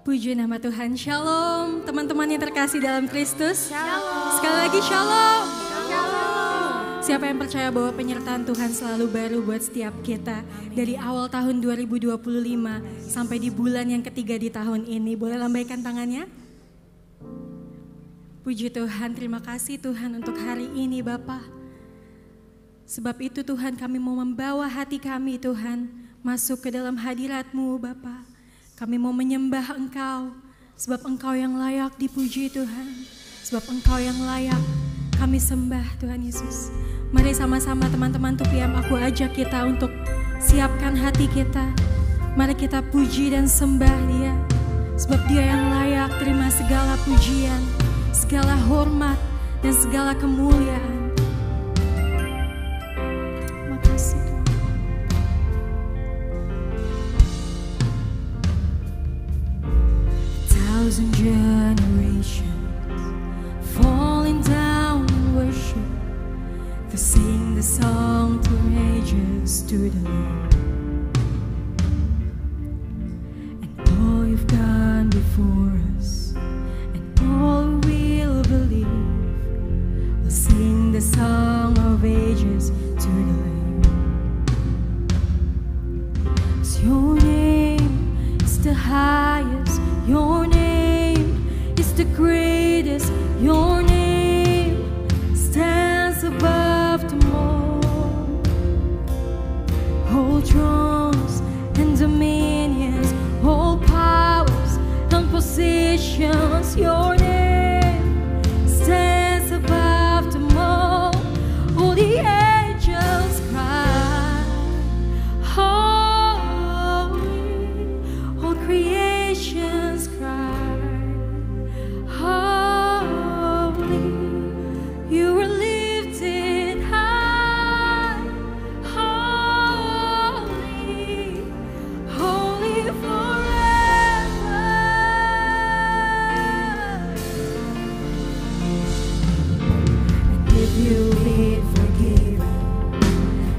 Puji nama Tuhan. Shalom teman-teman yang terkasih dalam Kristus. Shalom. Sekali lagi shalom. Shalom. Siapa yang percaya bahwa penyertaan Tuhan selalu baru buat setiap kita. Dari awal tahun 2025 sampai di bulan yang ketiga di tahun ini. Boleh lambaikan tangannya? Puji Tuhan, terima kasih Tuhan untuk hari ini Bapa. Sebab itu Tuhan, kami mau membawa hati kami Tuhan masuk ke dalam hadirat-Mu Bapa. Kami mau menyembah Engkau, sebab Engkau yang layak dipuji Tuhan. Sebab Engkau yang layak kami sembah Tuhan Yesus. Mari sama-sama teman-teman TUPIM, aku ajak kita untuk siapkan hati kita. Mari kita puji dan sembah Dia. Sebab Dia yang layak terima segala pujian, segala hormat dan segala kemuliaan. Makasih Tuhan. Thousand generations falling down in worship, to sing the song through ages to the Lord. And all you've done before us, and all we'll believe, we'll sing the song of ages to the Lord. 'Cause your name is the highest, your name is the greatest, your name stands above them all. All thrones and dominions, all powers and positions, your name stands above them all. All the angels cry, holy, all creations cry, holy, you are lifted high, holy, holy forever. And if you've been forgiven,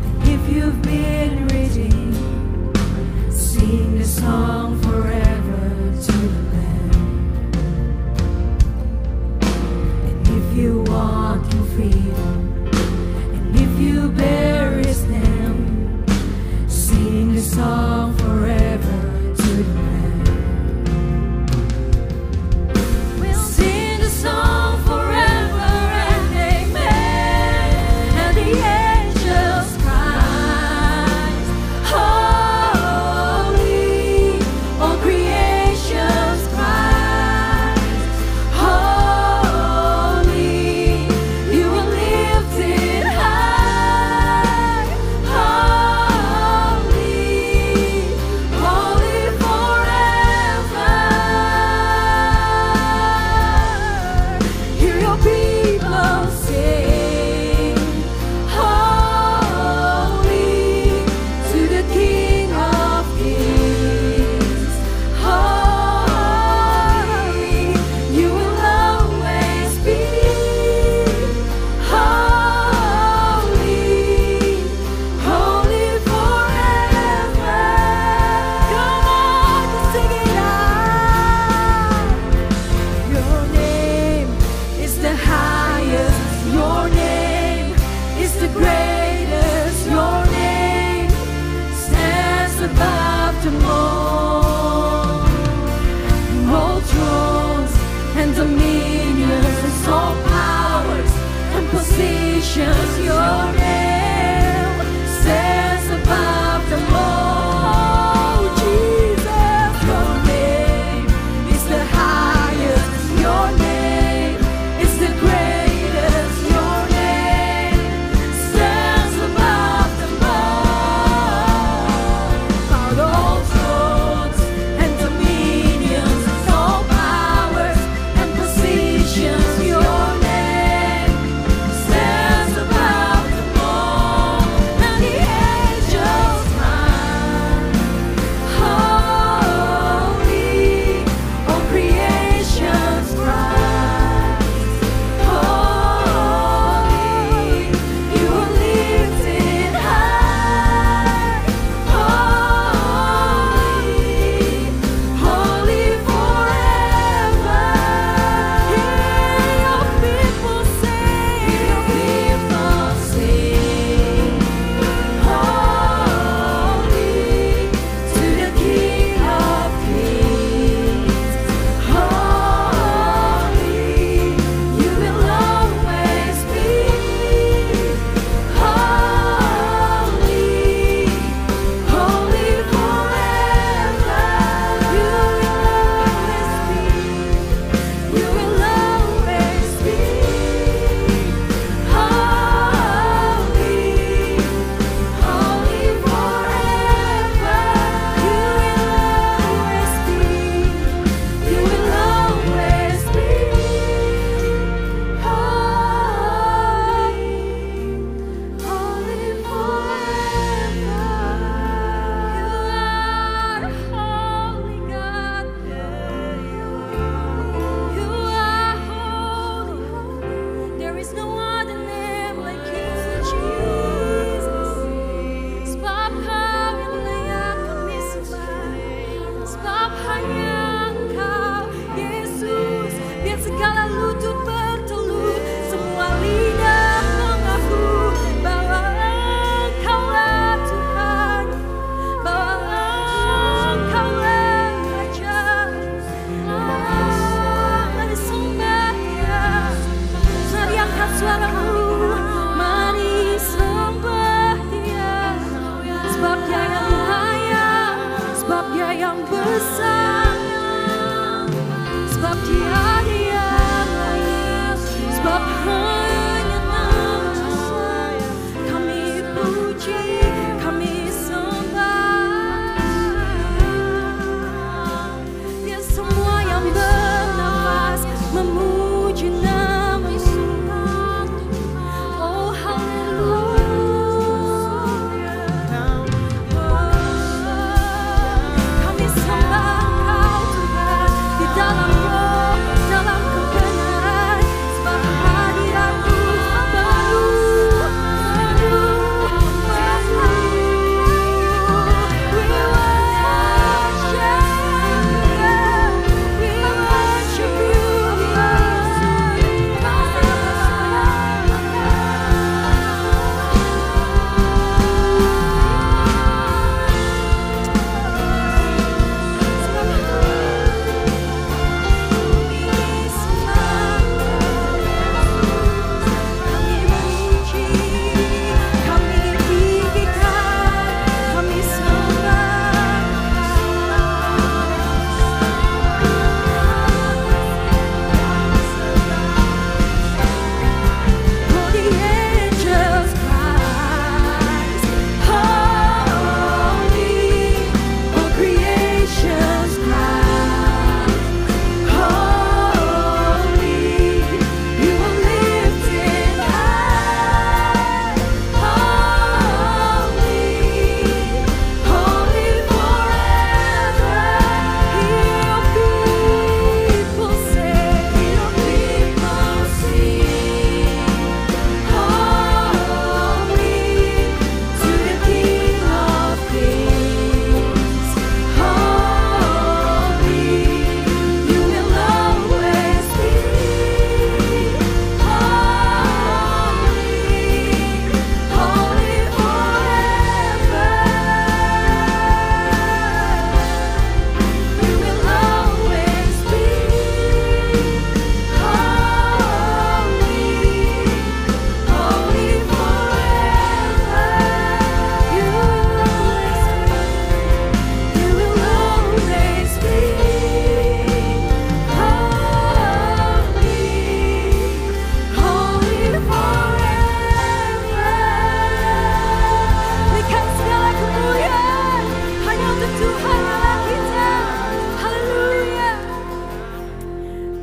and if you've been redeemed, sing the song forever to the Lamb. And if you walk in freedom, and if you bear His name, sing the song forever to the Lamb. We'll sing the song forever and amen. And the angels cry, holy, all creations cry, holy, you are lifted high, holy, holy forever. Hear your people sing, holy, to the King of Kings, holy, you will always be, holy, holy forever. Come on, sing it out. Your name is the highest, your name is the greatest, your name stands above them all. All thrones and dominions, all powers and positions, your name stands above them all. Jesus, your name is the highest, your name is the greatest, your name stands above them all. About all thrones and dominions, all powers and positions, your name stands above them all.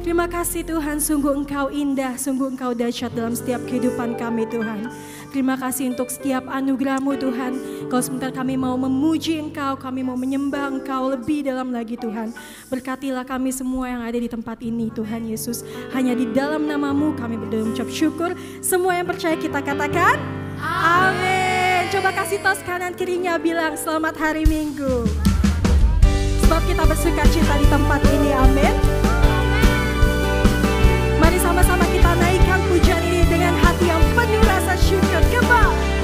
Terima kasih Tuhan, sungguh Engkau indah, sungguh Engkau dahsyat dalam setiap kehidupan kami Tuhan. Terima kasih untuk setiap anugerah-Mu Tuhan. Kalau sebentar kami mau memuji Engkau, kami mau menyembah Engkau lebih dalam lagi Tuhan. Berkatilah kami semua yang ada di tempat ini Tuhan Yesus. Hanya di dalam nama-Mu kami berdoa mengucap syukur. Semua yang percaya kita katakan amin. Coba kasih tos kanan kirinya bilang selamat hari Minggu. Sebab kita bersuka cita di tempat ini, amin. Mari sama-sama kita naikkan pujian ini dengan hati yang penuh rasa syukur. Kembali.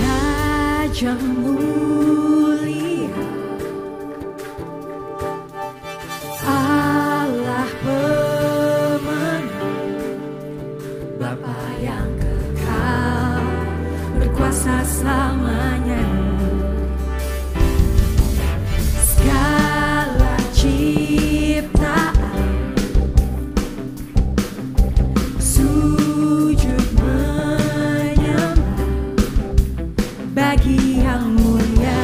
Raja mulia, Allah pemenang, Bapa yang kekal, berkuasa selamanya. Segala ciptaan sujud menyembah bagi yang mulia,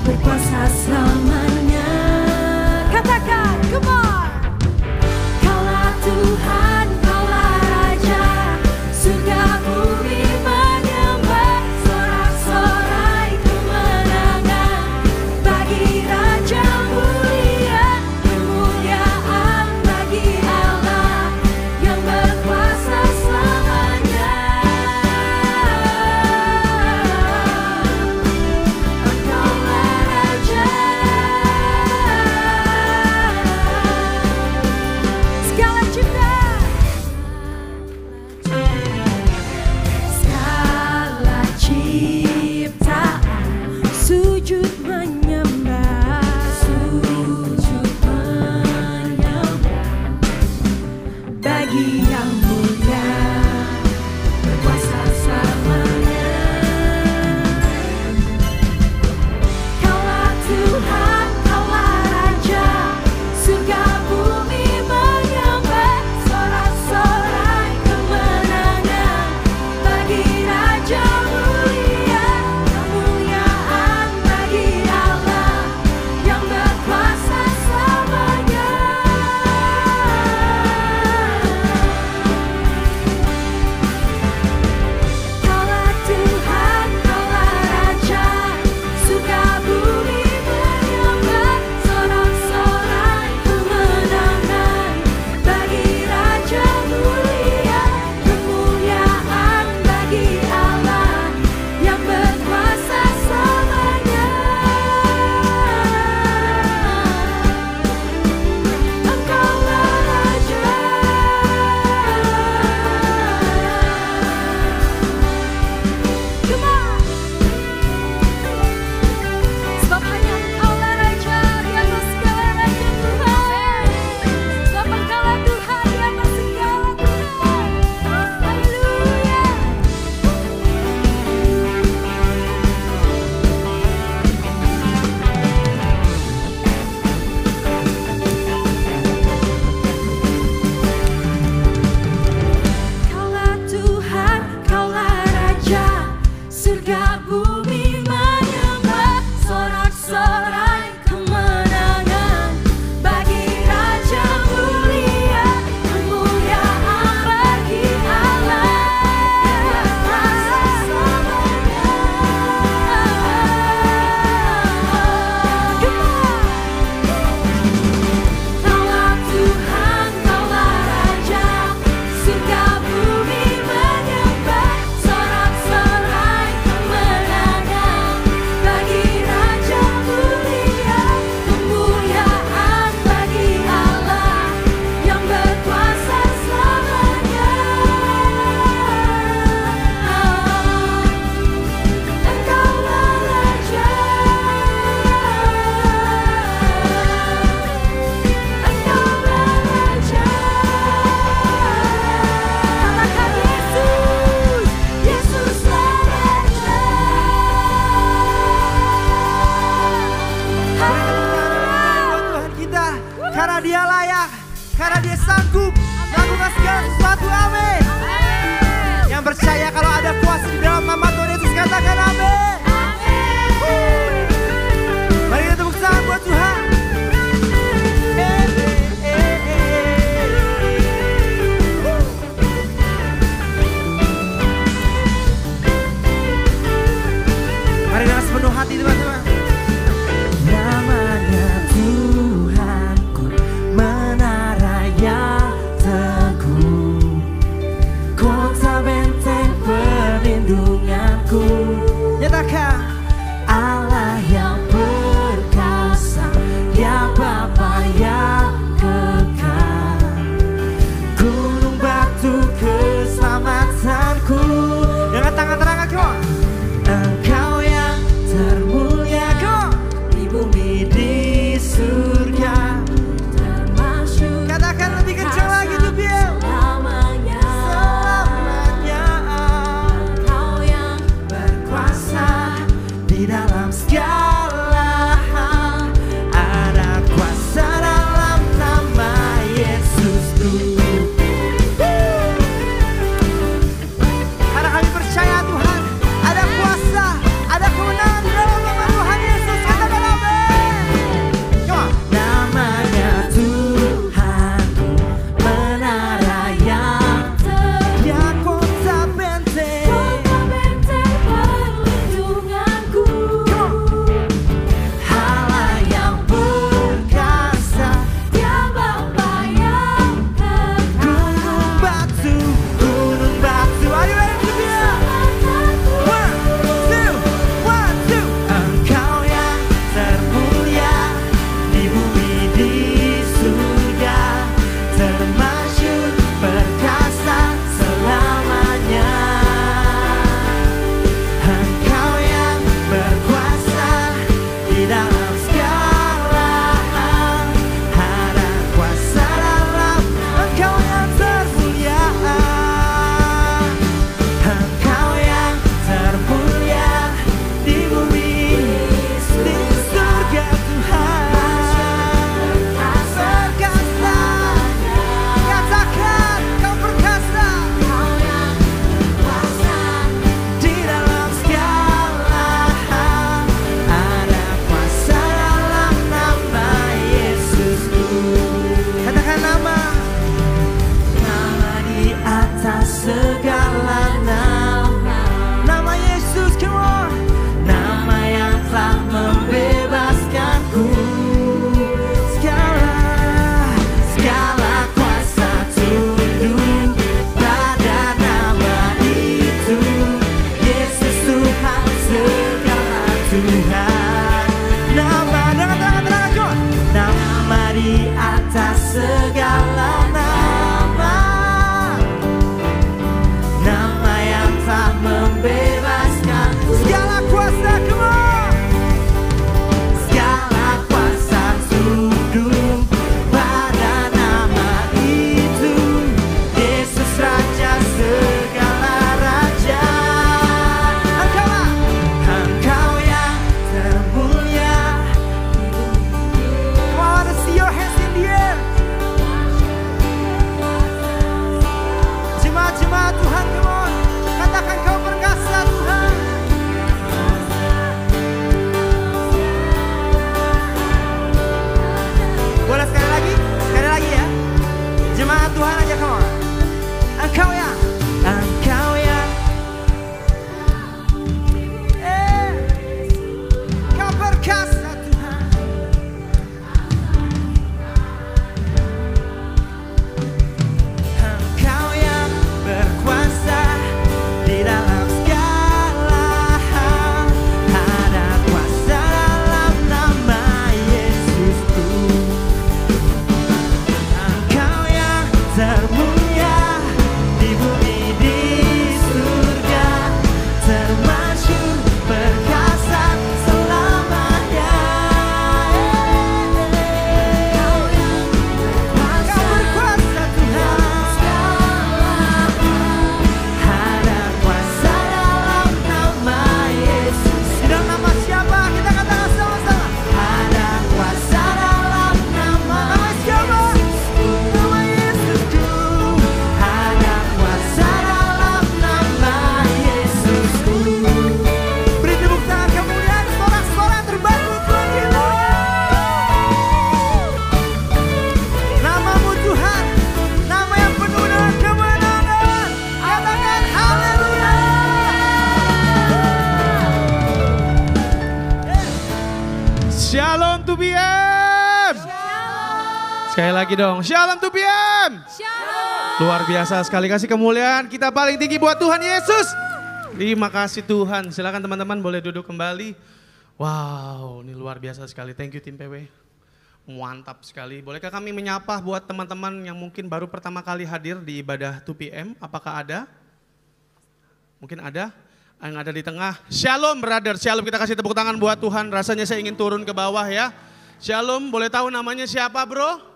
berkuasa selamanya. Katakan, come on. Kaulah Tuhan, Kaulah Raja, surga bumi menyembah, sorak-sorai kemenangan bagi Raja mulia, kemuliaan bagi Allah yang berkuasa selamanya. Engkaulah Raja, segala ciptaan, segala ciptaan sujud menyembah, bagi yang mulia, berkuasa selamanya. Kaulah Tuhan, Kaulah Raja, surga bumi menyembah, sorak-sorai kemenangan bagi Raja mulia, kemuliaan bagi Allah yang berkuasa selamanya. Kaulah Tuhan, Kaulah Raja, surga bumi menyembah, sorak-sorai kemenangan bagi Raja mulia, kemuliaan bagi Allah yang berkuasa selamanya. Engkaulah Raja. Come on. Sebab hanya Engkaulah Raja di atas segala raja Tuhan. Sebab Engkaulah Tuhan di atas segala Tuhan. Haleluya. Kaulah Tuhan, Kaulah Raja, surga bumi menyembah, sorak-sorai kemenangan bagi Raja mulia, kemuliaan bagi Allah yang berkuasa selamanya. Come on. Kaulah Tuhan, Kaulah Raja, surga bumi menyembah, sorak-sorai kemenangan bagi Raja mulia, kemuliaan bagi Allah yang berkuasa selamanya. Engkaulah Raja, Engkaulah Raja. Katakan Yesus, Yesuslah Raja. Tuhan kita, karena Dia layak, karena Dia sanggup melakukan segala sesuatu. Amin. Yang percaya kalau ada kuasa di dalam nama Tuhan Yesus, katakan amin. Mari kita tepuk tangan buat Tuhan. Mari dengan sepenuh hati teman-teman. Namanya Tuhanku, menara yang teguh, kota benteng perlindunganku. Nyatakan Allah yang perkasa, ya Bapa yang kekal, gunung batu keselamatanku. Dengan tangan terangkat kau, Engkau yang termulia kau di bumi di surga, termasyur. Katakan lebih kencang lagi tuh Bill. Selamanya, selamanya. Engkau yang berkuasa di dalam segala hal. Ada kuasa dalam nama Yesus tuh. Karena kami percaya Tuhan, ada kuasa, ada kemenangan di dalam nama Tuhan Yesus. Katakan amin. Come on. Namanya Tuhanku, menara yang teguh, ya kota benteng perlindunganku. Allah yang perkasa, ya Bapa yang kekal, gunung batu. Are you ready to be? 1, 2, 1, 2. Engkau yang termulia di bumi di surga, termasyur perkasa selamanya. Engkau yang berkuasa di dalam segala hal. Ada kuasa dalam Engkau yang termulia. Engkau yang termulia di bumi di surga Tuhan. Perkasa, katakan Kau perkasa. Kau yang berkuasa di dalam segala hal. Ada kuasa dalam nama Yesusku. Katakan nama di atas segala nama. Nama Yesus, come on. Nama yang telah membebaskanku. Segala kuasa tunduk pada nama itu. Yesus Tuhan, segala Tuhan. Nama dengan tangan-tangan kau. Nama di atas segala nama. Nama yang telah membebaskan. Segala kuasa, come on. Segala kuasa tunduk pada nama itu. Yesus Raja segala raja. Engkau yang termulia. Come on, I wanna see your hands in the air. Sekali lagi dong, Shalom 2PM. Shalom. Luar biasa sekali, kasih kemuliaan kita paling tinggi buat Tuhan Yesus. Terima kasih Tuhan, silakan teman-teman boleh duduk kembali. Wow, ini luar biasa sekali, thank you tim PW. Mantap sekali, bolehkah kami menyapa buat teman-teman yang mungkin baru pertama kali hadir di ibadah 2PM, apakah ada? Mungkin ada? Yang ada di tengah, Shalom brother, Shalom, kita kasih tepuk tangan buat Tuhan, rasanya saya ingin turun ke bawah ya. Shalom, boleh tahu namanya siapa bro?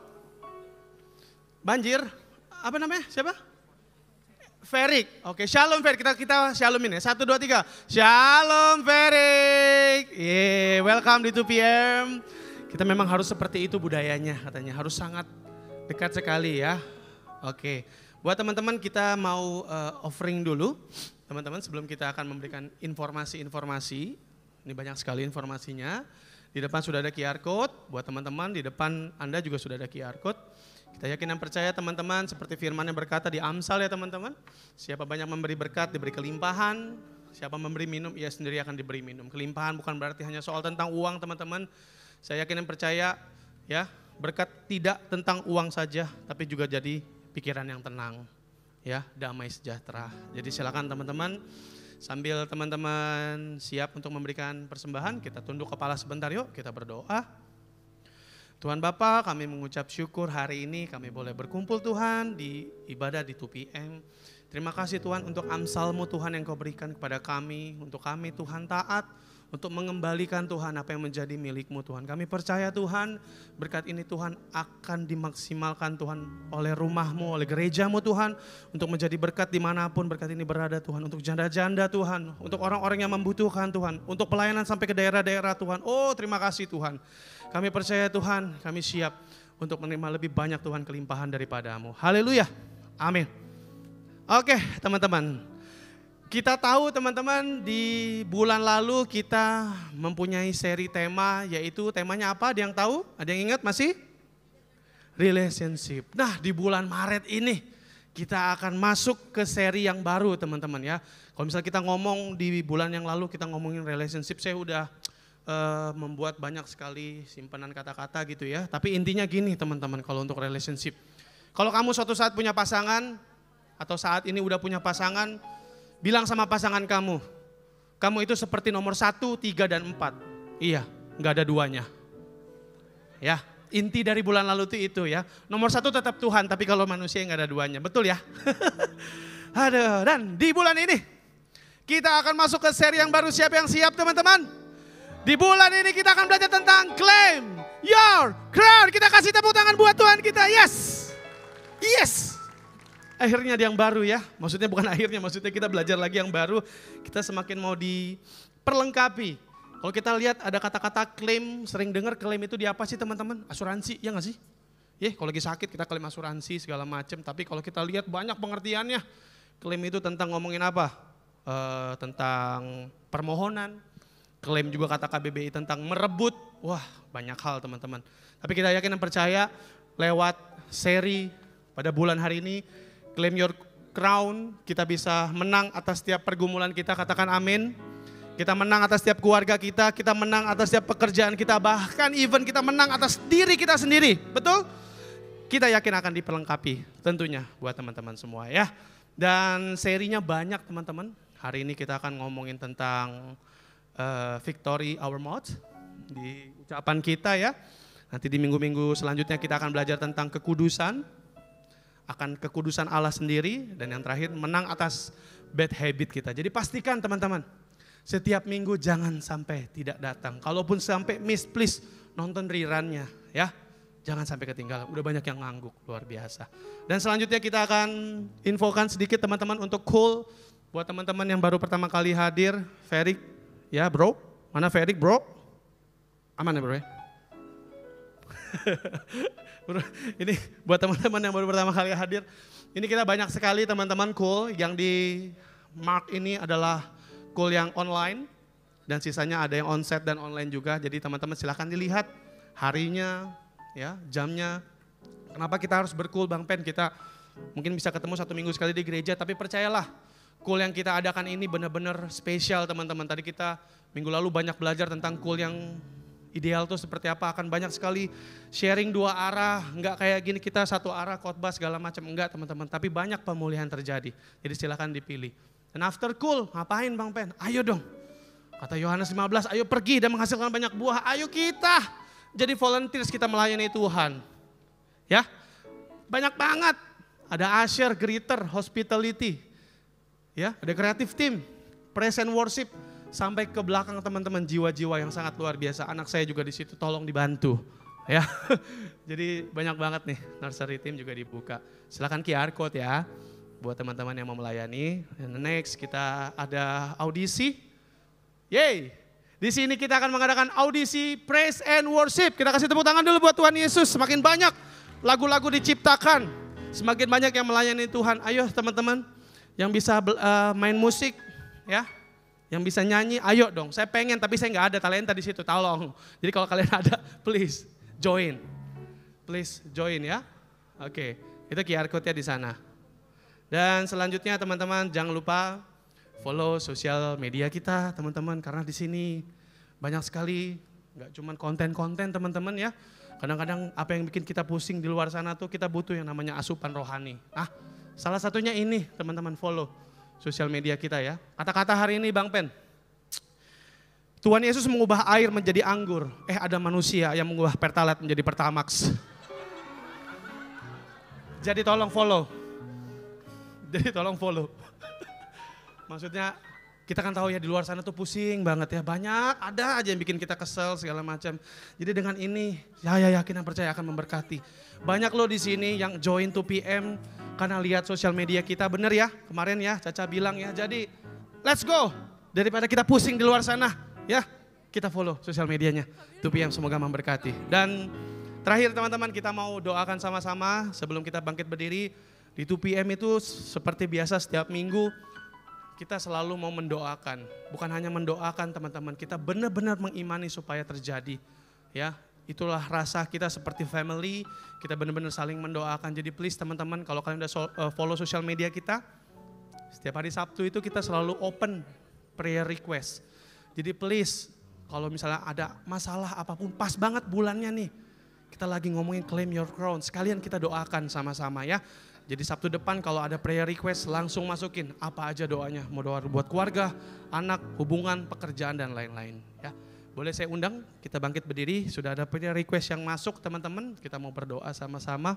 Banjir, apa namanya? Siapa? Ferik. Oke, Shalom Ferik. Kita Shalom ini. 1, 2, 3. Shalom Ferik. Welcome di 2PM. Kita memang harus seperti itu budayanya katanya. Harus sangat dekat sekali ya. Oke. Buat teman-teman kita mau offering dulu. Teman-teman sebelum kita akan memberikan informasi-informasi. Ini banyak sekali informasinya. Di depan sudah ada QR Code. Buat teman-teman di depan Anda juga sudah ada QR Code. Kita yakin dan percaya teman-teman seperti firman yang berkata di Amsal ya teman-teman. Siapa banyak memberi berkat diberi kelimpahan. Siapa memberi minum ia sendiri akan diberi minum. Kelimpahan bukan berarti hanya soal tentang uang teman-teman. Saya yakin dan percaya ya berkat tidak tentang uang saja. Tapi juga jadi pikiran yang tenang. Ya damai sejahtera. Jadi silakan teman-teman sambil teman-teman siap untuk memberikan persembahan. Kita tunduk kepala sebentar yuk kita berdoa. Tuhan Bapa, kami mengucap syukur hari ini kami boleh berkumpul Tuhan di ibadah di 2PM. Terima kasih Tuhan untuk Amsal-Mu Tuhan yang Kau berikan kepada kami. Untuk kami Tuhan taat, untuk mengembalikan Tuhan apa yang menjadi milik-Mu Tuhan. Kami percaya Tuhan berkat ini Tuhan akan dimaksimalkan Tuhan oleh rumah-Mu, oleh gereja-Mu Tuhan. Untuk menjadi berkat dimanapun berkat ini berada Tuhan. Untuk janda-janda Tuhan, untuk orang-orang yang membutuhkan Tuhan. Untuk pelayanan sampai ke daerah-daerah Tuhan. Oh terima kasih Tuhan. Kami percaya Tuhan, kami siap untuk menerima lebih banyak Tuhan kelimpahan daripada-Mu. Haleluya, amin. Oke teman-teman, kita tahu teman-teman di bulan lalu kita mempunyai seri tema, yaitu temanya apa? Ada yang tahu? Ada yang ingat masih? Relationship. Nah di bulan Maret ini kita akan masuk ke seri yang baru teman-teman ya. Kalau misalnya kita ngomong di bulan yang lalu kita ngomongin relationship, saya udah membuat banyak sekali simpanan kata-kata gitu ya. Tapi intinya gini teman-teman kalau untuk relationship. Kalau kamu suatu saat punya pasangan atau saat ini udah punya pasangan, bilang sama pasangan kamu itu seperti nomor 1, 3, dan 4. Iya, gak ada duanya. Ya, inti dari bulan lalu itu ya. Nomor 1 tetap Tuhan, tapi kalau manusia gak ada duanya. Betul ya? Aduh, dan di bulan ini kita akan masuk ke seri yang baru. Siapa yang siap teman-teman? Di bulan ini kita akan belajar tentang claim your crown. Kita kasih tepuk tangan buat Tuhan kita. Yes. Yes. Akhirnya ada yang baru ya. Maksudnya bukan akhirnya, maksudnya kita belajar lagi yang baru. Kita semakin mau diperlengkapi. Kalau kita lihat ada kata-kata claim, sering dengar claim itu di apa sih teman-teman? Asuransi, ya gak sih? Kalau lagi sakit kita klaim asuransi segala macam. Tapi kalau kita lihat banyak pengertiannya. Claim itu tentang ngomongin apa? Tentang permohonan. Klaim juga kata KBBI tentang merebut. Wah banyak hal teman-teman. Tapi kita yakin dan percaya lewat seri pada bulan hari ini. Claim your crown. Kita bisa menang atas setiap pergumulan kita. Katakan amin. Kita menang atas setiap keluarga kita. Kita menang atas setiap pekerjaan kita. Bahkan even kita menang atas diri kita sendiri. Betul? Kita yakin akan diperlengkapi tentunya buat teman-teman semua ya. Dan serinya banyak teman-teman. Hari ini kita akan ngomongin tentang victory our mouth di ucapan kita ya. Nanti di minggu-minggu selanjutnya kita akan belajar tentang kekudusan, akan kekudusan Allah sendiri, dan yang terakhir menang atas bad habit kita. Jadi pastikan teman-teman, setiap minggu jangan sampai tidak datang. Kalaupun sampai miss, please nonton rerunnya ya. Jangan sampai ketinggalan, udah banyak yang ngangguk, luar biasa. Dan selanjutnya kita akan infokan sedikit teman-teman untuk cool. Buat teman-teman yang baru pertama kali hadir, Ferik. Ya bro, mana Ferik bro? Aman ya bro ya? Bro, ini buat teman-teman yang baru pertama kali hadir. Ini kita banyak sekali teman-teman cool. Yang di mark ini adalah cool yang online. Dan sisanya ada yang onsite dan online juga. Jadi teman-teman silahkan dilihat harinya, ya, jamnya. Kenapa kita harus bercool Bang Pen? Kita mungkin bisa ketemu 1 minggu sekali di gereja. Tapi percayalah, cool yang kita adakan ini benar-benar spesial teman-teman. Tadi kita minggu lalu banyak belajar tentang cool yang ideal tuh seperti apa, akan banyak sekali sharing dua arah, enggak kayak gini kita satu arah khotbah segala macam, enggak teman-teman, tapi banyak pemulihan terjadi. Jadi silakan dipilih. Dan after cool, ngapain Bang Pen? Ayo dong. Kata Yohanes 15, ayo pergi dan menghasilkan banyak buah. Ayo kita jadi volunteers, kita melayani Tuhan. Ya, banyak banget. Ada usher, greeter, hospitality. Ya, ada creative team, praise and worship. Sampai ke belakang teman-teman, jiwa-jiwa yang sangat luar biasa. Anak saya juga di situ, tolong dibantu. Ya, jadi banyak banget nih, nursery team juga dibuka. Silakan QR code ya, buat teman-teman yang mau melayani. Dan next kita ada audisi. Yeay, di sini kita akan mengadakan audisi praise and worship. Kita kasih tepuk tangan dulu buat Tuhan Yesus. Semakin banyak lagu-lagu diciptakan, semakin banyak yang melayani Tuhan. Ayo teman-teman yang bisa main musik, ya. Yang bisa nyanyi, ayo dong. Saya pengen tapi saya nggak ada talenta di situ, tolong. Jadi kalau kalian ada, please join. Please join ya. Oke, itu QR code-nya di sana. Dan selanjutnya teman-teman jangan lupa follow sosial media kita teman-teman. Karena di sini banyak sekali, nggak cuma konten-konten teman-teman ya. Kadang-kadang apa yang bikin kita pusing di luar sana tuh kita butuh yang namanya asupan rohani. Nah, salah satunya ini teman-teman, follow sosial media kita ya. Kata-kata hari ini Bang Pen. Tuhan Yesus mengubah air menjadi anggur. Ada manusia yang mengubah Pertalite menjadi Pertamax. Jadi tolong follow. Maksudnya kita kan tahu ya di luar sana tuh pusing banget ya. Banyak ada aja yang bikin kita kesel segala macam. Jadi dengan ini saya yakin dan percaya akan memberkati. Banyak loh di sini yang join 2 PM. Karena lihat sosial media kita, bener ya kemarin ya Caca bilang ya, jadi let's go. Daripada kita pusing di luar sana ya, kita follow sosial medianya 2 PM, semoga memberkati. Dan terakhir teman-teman, kita mau doakan sama-sama sebelum kita bangkit berdiri. Di 2 PM itu seperti biasa setiap minggu kita selalu mau mendoakan. Bukan hanya mendoakan teman-teman, kita benar-benar mengimani supaya terjadi ya. Itulah rasa kita seperti family, kita benar-benar saling mendoakan. Jadi please teman-teman, kalau kalian udah follow sosial media kita, setiap hari Sabtu itu kita selalu open prayer request. Jadi please, kalau misalnya ada masalah apapun, pas banget bulannya nih, kita lagi ngomongin claim your crown, sekalian kita doakan sama-sama ya. Jadi Sabtu depan kalau ada prayer request langsung masukin apa aja doanya, mau doa buat keluarga, anak, hubungan, pekerjaan dan lain-lain ya. Boleh saya undang, kita bangkit berdiri, sudah ada prayer request yang masuk teman-teman, kita mau berdoa sama-sama.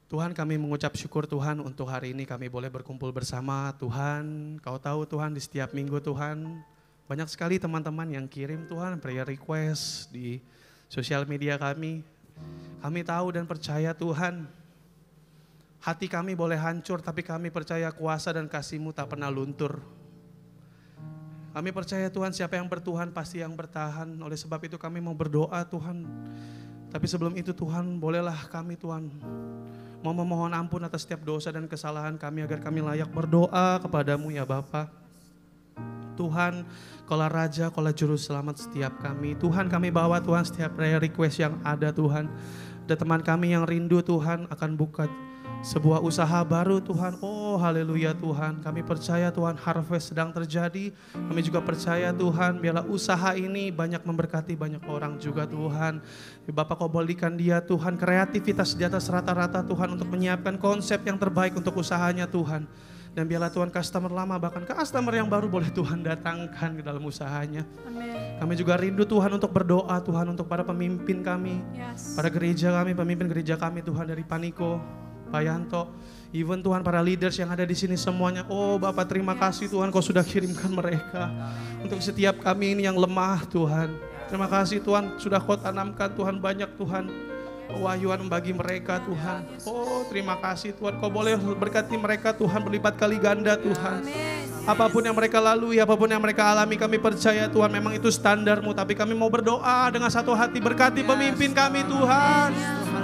Tuhan, kami mengucap syukur Tuhan untuk hari ini kami boleh berkumpul bersama Tuhan. Kau tahu Tuhan, di setiap minggu Tuhan banyak sekali teman-teman yang kirim Tuhan prayer request di sosial media kami. Kami tahu dan percaya Tuhan, hati kami boleh hancur, tapi kami percaya kuasa dan kasih-Mu tak pernah luntur. Kami percaya Tuhan, siapa yang bertuhan pasti yang bertahan. Oleh sebab itu kami mau berdoa Tuhan. Tapi sebelum itu Tuhan, bolehlah kami Tuhan mau memohon ampun atas setiap dosa dan kesalahan kami, agar kami layak berdoa kepadamu ya Bapa. Tuhan, Kaulah Raja, Kaulah Juru Selamat setiap kami. Tuhan, kami bawa Tuhan setiap prayer request yang ada Tuhan. Ada teman kami yang rindu Tuhan akan buka sebuah usaha baru Tuhan. Oh haleluya Tuhan, kami percaya Tuhan harvest sedang terjadi. Kami juga percaya Tuhan, biarlah usaha ini banyak memberkati banyak orang juga Tuhan. Bapak, Kau bolehkan dia Tuhan kreativitas di atas rata-rata Tuhan, untuk menyiapkan konsep yang terbaik untuk usahanya Tuhan. Dan biarlah Tuhan customer lama, bahkan customer yang baru boleh Tuhan datangkan ke dalam usahanya. Amen. Kami juga rindu Tuhan untuk berdoa Tuhan untuk para pemimpin kami, para gereja kami, pemimpin gereja kami Tuhan, dari Paniko, Pak Yanto, even Tuhan para leaders yang ada di sini semuanya. Oh Bapak, terima kasih Tuhan, Kau sudah kirimkan mereka untuk setiap kami ini yang lemah Tuhan. Terima kasih Tuhan, sudah Kau tanamkan Tuhan banyak Tuhan pewahyuan bagi mereka Tuhan. Oh terima kasih Tuhan, Kau boleh berkati mereka Tuhan berlipat kali ganda Tuhan. Apapun yang mereka lalui, apapun yang mereka alami, kami percaya Tuhan memang itu standar-Mu. Tapi kami mau berdoa dengan satu hati, berkati pemimpin kami Tuhan.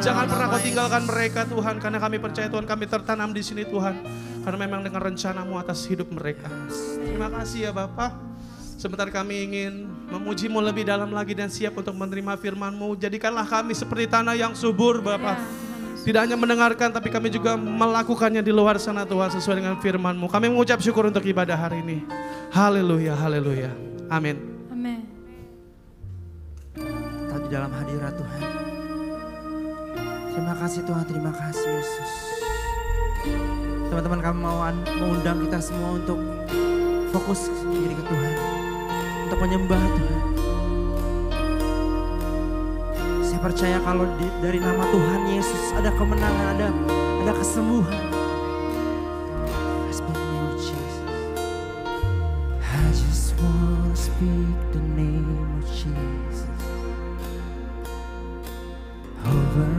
Jangan pernah Kau tinggalkan mereka Tuhan, karena kami percaya Tuhan kami tertanam di sini Tuhan. Karena memang dengan rencana-Mu atas hidup mereka. Terima kasih ya Bapak. Sebentar kami ingin memuji-Mu lebih dalam lagi dan siap untuk menerima firman-Mu. Jadikanlah kami seperti tanah yang subur Bapak. Tidak hanya mendengarkan tapi kami juga melakukannya di luar sana Tuhan sesuai dengan firman-Mu. Kami mengucap syukur untuk ibadah hari ini. Haleluya, haleluya. Amin. Amin. Tetap di dalam hadirat Tuhan. Terima kasih Tuhan, terima kasih Yesus. Teman-teman, kami mau mengundang kita semua untuk fokus diri ke Tuhan. Untuk menyembah Tuhan. Saya percaya kalau dari nama Tuhan Yesus ada kemenangan, ada kesembuhan. Speak the name of Jesus. I just want to speak the name of Jesus over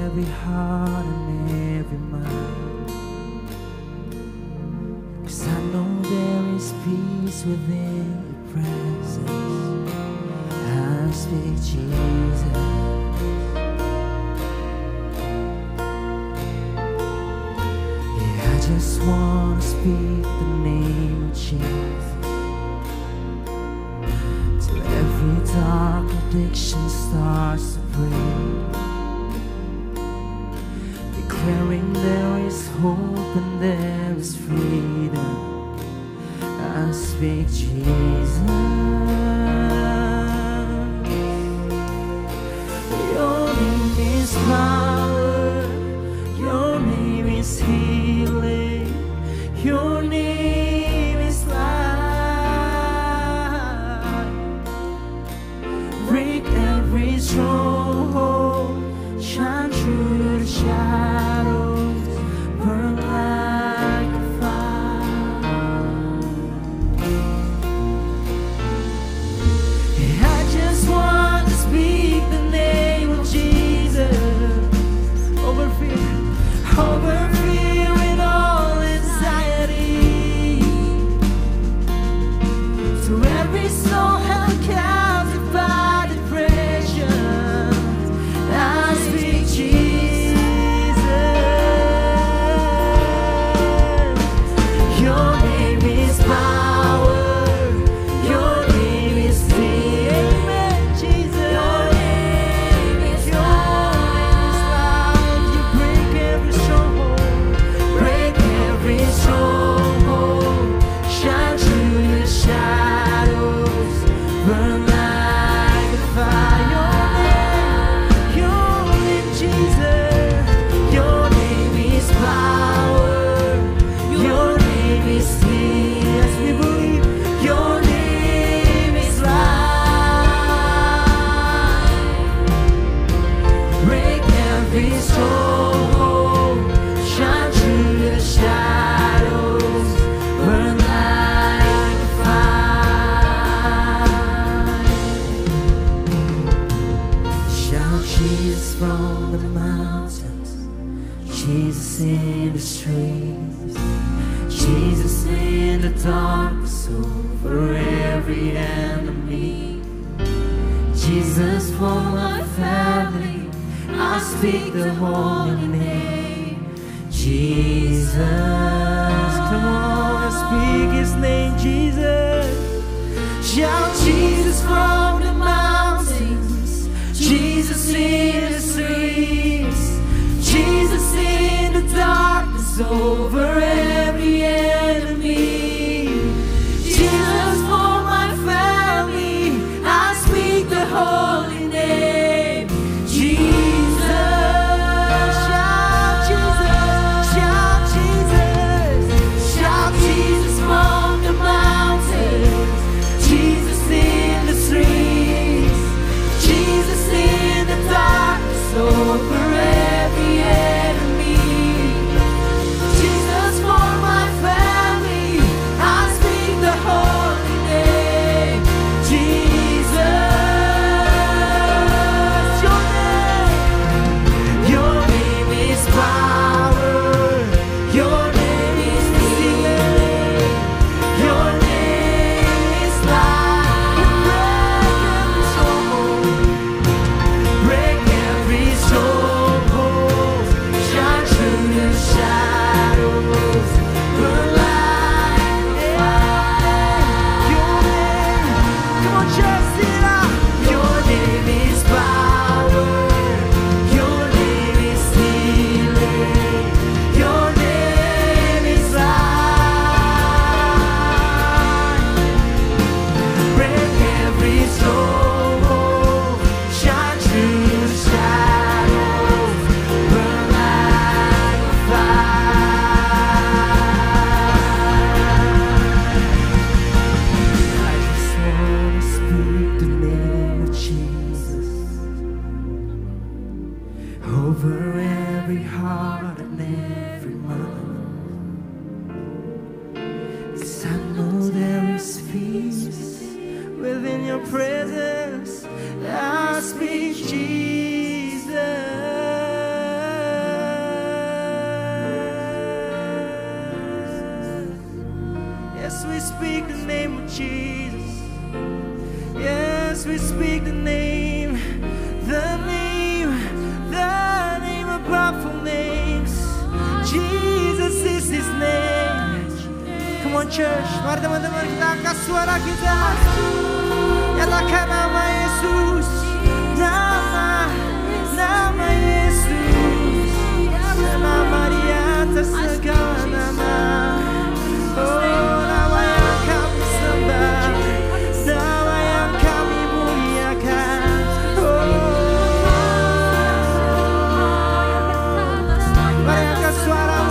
every heart and every mind. 'Cause I know there is peace within your presence. I speak Jesus. Yeah, I just want to speak the name of Jesus till every dark addiction starts to break. Declaring there is hope and there is freedom. I speak Jesus. Your name is power. Your name is healing. Your name is life. Break every stronghold. Shine through the shadows. Burn like a fire. I just want to speak the name of Jesus over fear and all anxiety. To every soul held captive by depression, I speak Jesus. Your name is power. Your name is healing. Jesus. Your name is life. You break every stronghold. Break every stronghold. Shine through the shadows. Burn like a fire. Your name, Jesus. Your name is power. Your name is healing. Yes, we believe. Your name is life. Break every stronghold. Shine through the shadows. Burn like a fire. Shout Jesus from the mountains. Jesus in the streets. Jesus in the darkness over every enemy. Jesus for my family. I speak the holy name. Jesus, come on, speak his name, Jesus. Shout Jesus from the mountains. Jesus in the streets. Jesus in the darkness over every enemy. Jesus for my family. I speak the holy name. Jesus. Shout Jesus. Shout Jesus. Shout Jesus from the mountains. Jesus in the streets. Jesus in the darkness over every enemy. Jesus for my on church, mari teman-teman kita angkat suara kita. Nyatakan nama Yesus, nama Yesus, nama di atas segala nama. Oh, nama yang kami sembah, nama yang kami muliakan. Mari angkat suaramu.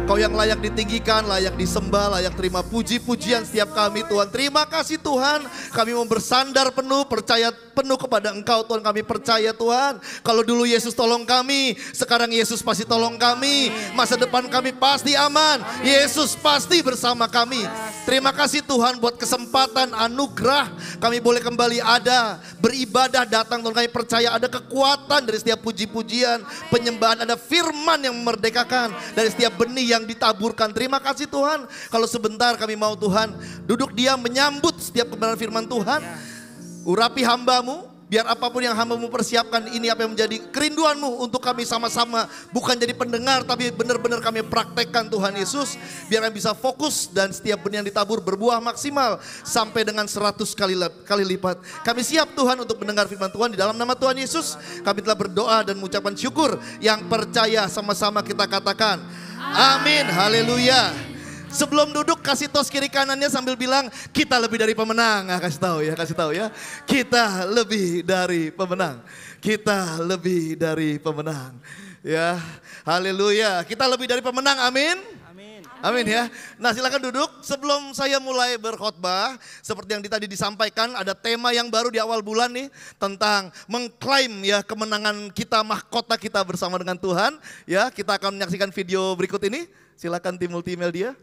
Kau yang layak ditinggikan, layak disembah, layak terima puji-pujian setiap kami Tuhan. Terima kasih Tuhan, kami mau bersandar penuh, percaya penuh kepada Engkau Tuhan. Kami percaya Tuhan, kalau dulu Yesus tolong kami, sekarang Yesus pasti tolong kami. Masa depan kami pasti aman, Yesus pasti bersama kami. Terima kasih Tuhan buat kesempatan, anugerah kami boleh kembali ada, beribadah datang Tuhan. Kami percaya ada kekuatan dari setiap puji-pujian, penyembahan, ada firman yang memerdekakan dari setiap benih yang ditaburkan. Terima kasih Tuhan. Kalau sebentar kami mau Tuhan duduk diam menyambut setiap kebenaran firman Tuhan. Urapi hambamu, Biar apapun yang hamba-Mu persiapkan, ini apa yang menjadi kerinduan-Mu untuk kami sama-sama. Bukan jadi pendengar, tapi benar-benar kami praktekkan Tuhan Yesus. Biar kami bisa fokus dan setiap benih yang ditabur berbuah maksimal sampai dengan 100 kali lipat. Kami siap Tuhan untuk mendengar firman Tuhan. Di dalam nama Tuhan Yesus kami telah berdoa dan mengucapkan syukur. Yang percaya sama-sama kita katakan amin, haleluya. Sebelum duduk kasih tos kiri kanannya sambil bilang kita lebih dari pemenang. Kasih tahu ya. Kita lebih dari pemenang. Kita lebih dari pemenang. Ya, haleluya. Kita lebih dari pemenang, amin. Amin ya. Nah, silakan duduk. Sebelum saya mulai berkhotbah, seperti yang tadi disampaikan, ada tema yang baru di awal bulan nih tentang mengklaim ya kemenangan kita, mahkota kita bersama dengan Tuhan. Ya, kita akan menyaksikan video berikut ini. Silakan tim multimedia.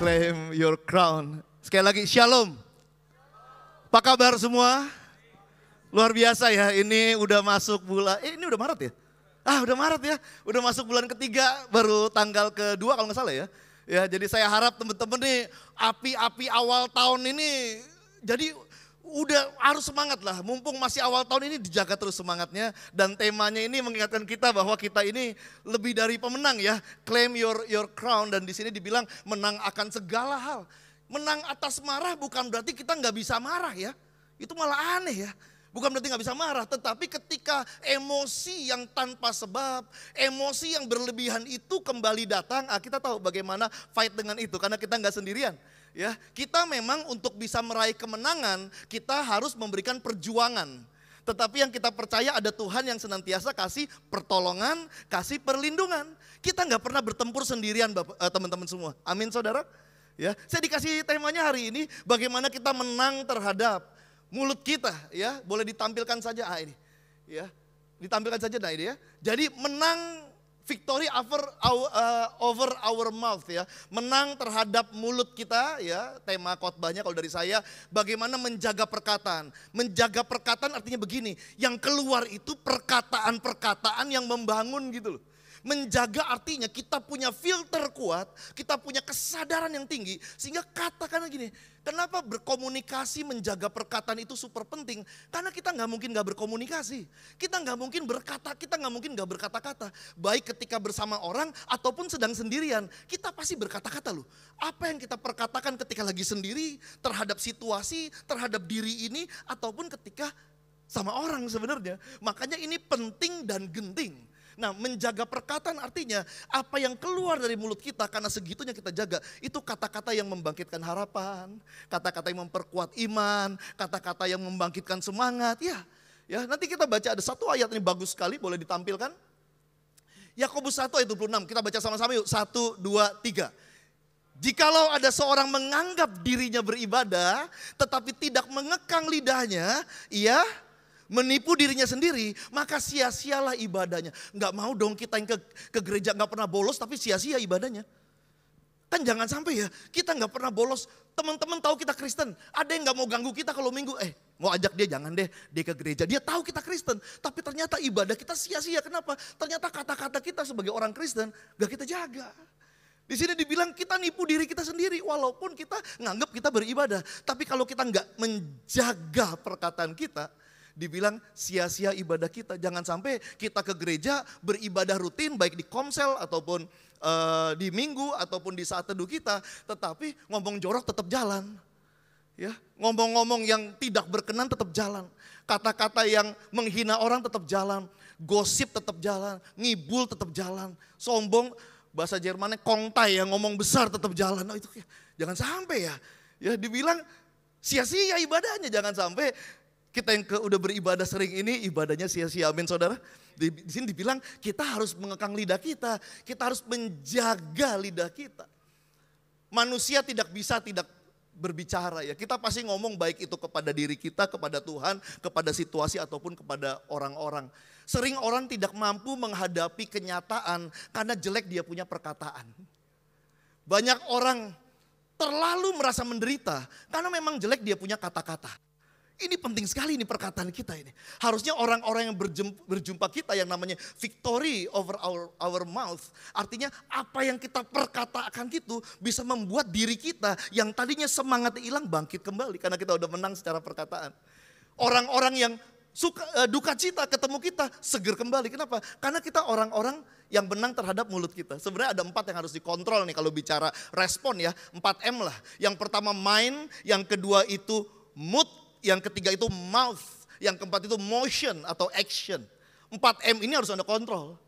Claim your crown. Sekali lagi, shalom. Apa kabar semua? Luar biasa ya, ini udah masuk bulan, ini udah Maret ya? Udah Maret ya, udah masuk bulan ketiga, baru tanggal kedua kalau nggak salah ya. Ya, jadi saya harap teman-teman nih, api-api awal tahun ini, jadi udah harus semangat lah, mumpung masih awal tahun ini dijaga terus semangatnya. Dan temanya ini mengingatkan kita bahwa kita ini lebih dari pemenang ya. Claim your crown, dan di sini dibilang menang akan segala hal. Menang atas marah bukan berarti kita nggak bisa marah ya. Itu malah aneh ya. Bukan berarti nggak bisa marah, tetapi ketika emosi yang tanpa sebab, emosi yang berlebihan itu kembali datang, kita tahu bagaimana fight dengan itu karena kita nggak sendirian. Ya, kita memang untuk bisa meraih kemenangan, kita harus memberikan perjuangan. Tetapi yang kita percaya ada Tuhan yang senantiasa kasih pertolongan, kasih perlindungan. Kita nggak pernah bertempur sendirian teman-teman semua. Amin saudara. Ya, saya dikasih temanya hari ini bagaimana kita menang terhadap mulut kita. Ya, boleh ditampilkan saja ini. Ya, ditampilkan saja ini ya. Jadi menang. Victory over our mouth ya. Menang terhadap mulut kita ya. Tema khotbahnya kalau dari saya, bagaimana menjaga perkataan. Menjaga perkataan artinya begini, yang keluar itu perkataan-perkataan yang membangun gitu loh. Menjaga artinya kita punya filter kuat, kita punya kesadaran yang tinggi. Sehingga katakan gini, kenapa berkomunikasi menjaga perkataan itu super penting? Karena kita nggak mungkin nggak berkomunikasi. Kita nggak mungkin berkata, kita nggak mungkin nggak berkata-kata. Baik ketika bersama orang ataupun sedang sendirian, kita pasti berkata-kata loh. Apa yang kita perkatakan ketika lagi sendiri, terhadap situasi, terhadap diri ini, ataupun ketika sama orang sebenarnya. Makanya ini penting dan genting. Nah, menjaga perkataan artinya apa yang keluar dari mulut kita, karena segitunya kita jaga. Itu kata-kata yang membangkitkan harapan, kata-kata yang memperkuat iman, kata-kata yang membangkitkan semangat. Ya, nanti kita baca ada satu ayat ini bagus sekali, boleh ditampilkan. Yakobus 1 ayat 26, kita baca sama-sama yuk. 1, 2, 3. Jikalau ada seorang menganggap dirinya beribadah, tetapi tidak mengekang lidahnya, ia menipu dirinya sendiri, maka sia-sialah ibadahnya. Nggak mau dong kita yang ke gereja nggak pernah bolos tapi sia-sia ibadahnya. Kan jangan sampai ya, kita nggak pernah bolos. Teman-teman tahu kita Kristen, ada yang nggak mau ganggu kita kalau minggu, mau ajak dia jangan deh, dia ke gereja. Dia tahu kita Kristen, tapi ternyata ibadah kita sia-sia. Kenapa? Ternyata kata-kata kita sebagai orang Kristen nggak kita jaga. Di sini dibilang kita nipu diri kita sendiri walaupun kita nganggap kita beribadah. Tapi kalau kita nggak menjaga perkataan kita, dibilang sia-sia ibadah kita. Jangan sampai kita ke gereja beribadah rutin baik di komsel ataupun di minggu ataupun di saat teduh kita. Tetapi ngomong jorok tetap jalan. Ya, ngomong-ngomong yang tidak berkenan tetap jalan. Kata-kata yang menghina orang tetap jalan. Gosip tetap jalan. Ngibul tetap jalan. Sombong. Bahasa Jermannya kongtai yang ngomong besar tetap jalan. Oh, itu jangan sampai ya. Ya dibilang sia-sia ibadahnya. Jangan sampai kita yang udah beribadah sering ini ibadahnya sia-sia. Amin saudara. Di sini dibilang kita harus mengekang lidah kita. Kita harus menjaga lidah kita. Manusia tidak bisa tidak berbicara ya. Kita pasti ngomong baik itu kepada diri kita, kepada Tuhan, kepada situasi ataupun kepada orang-orang. Sering orang tidak mampu menghadapi kenyataan karena jelek dia punya perkataan. Banyak orang terlalu merasa menderita karena memang jelek dia punya kata-kata. Ini penting sekali ini perkataan kita ini. Harusnya orang-orang yang berjumpa kita yang namanya victory over our mouth. Artinya apa yang kita perkatakan gitu bisa membuat diri kita yang tadinya semangat hilang bangkit kembali. Karena kita udah menang secara perkataan. Orang-orang yang duka cita ketemu kita seger kembali. Kenapa? Karena kita orang-orang yang menang terhadap mulut kita. Sebenarnya ada 4 yang harus dikontrol nih kalau bicara respon ya. 4M lah. Yang pertama mind, yang kedua itu mood, yang ketiga itu mouth, yang keempat itu motion atau action. 4M ini harus Anda kontrol.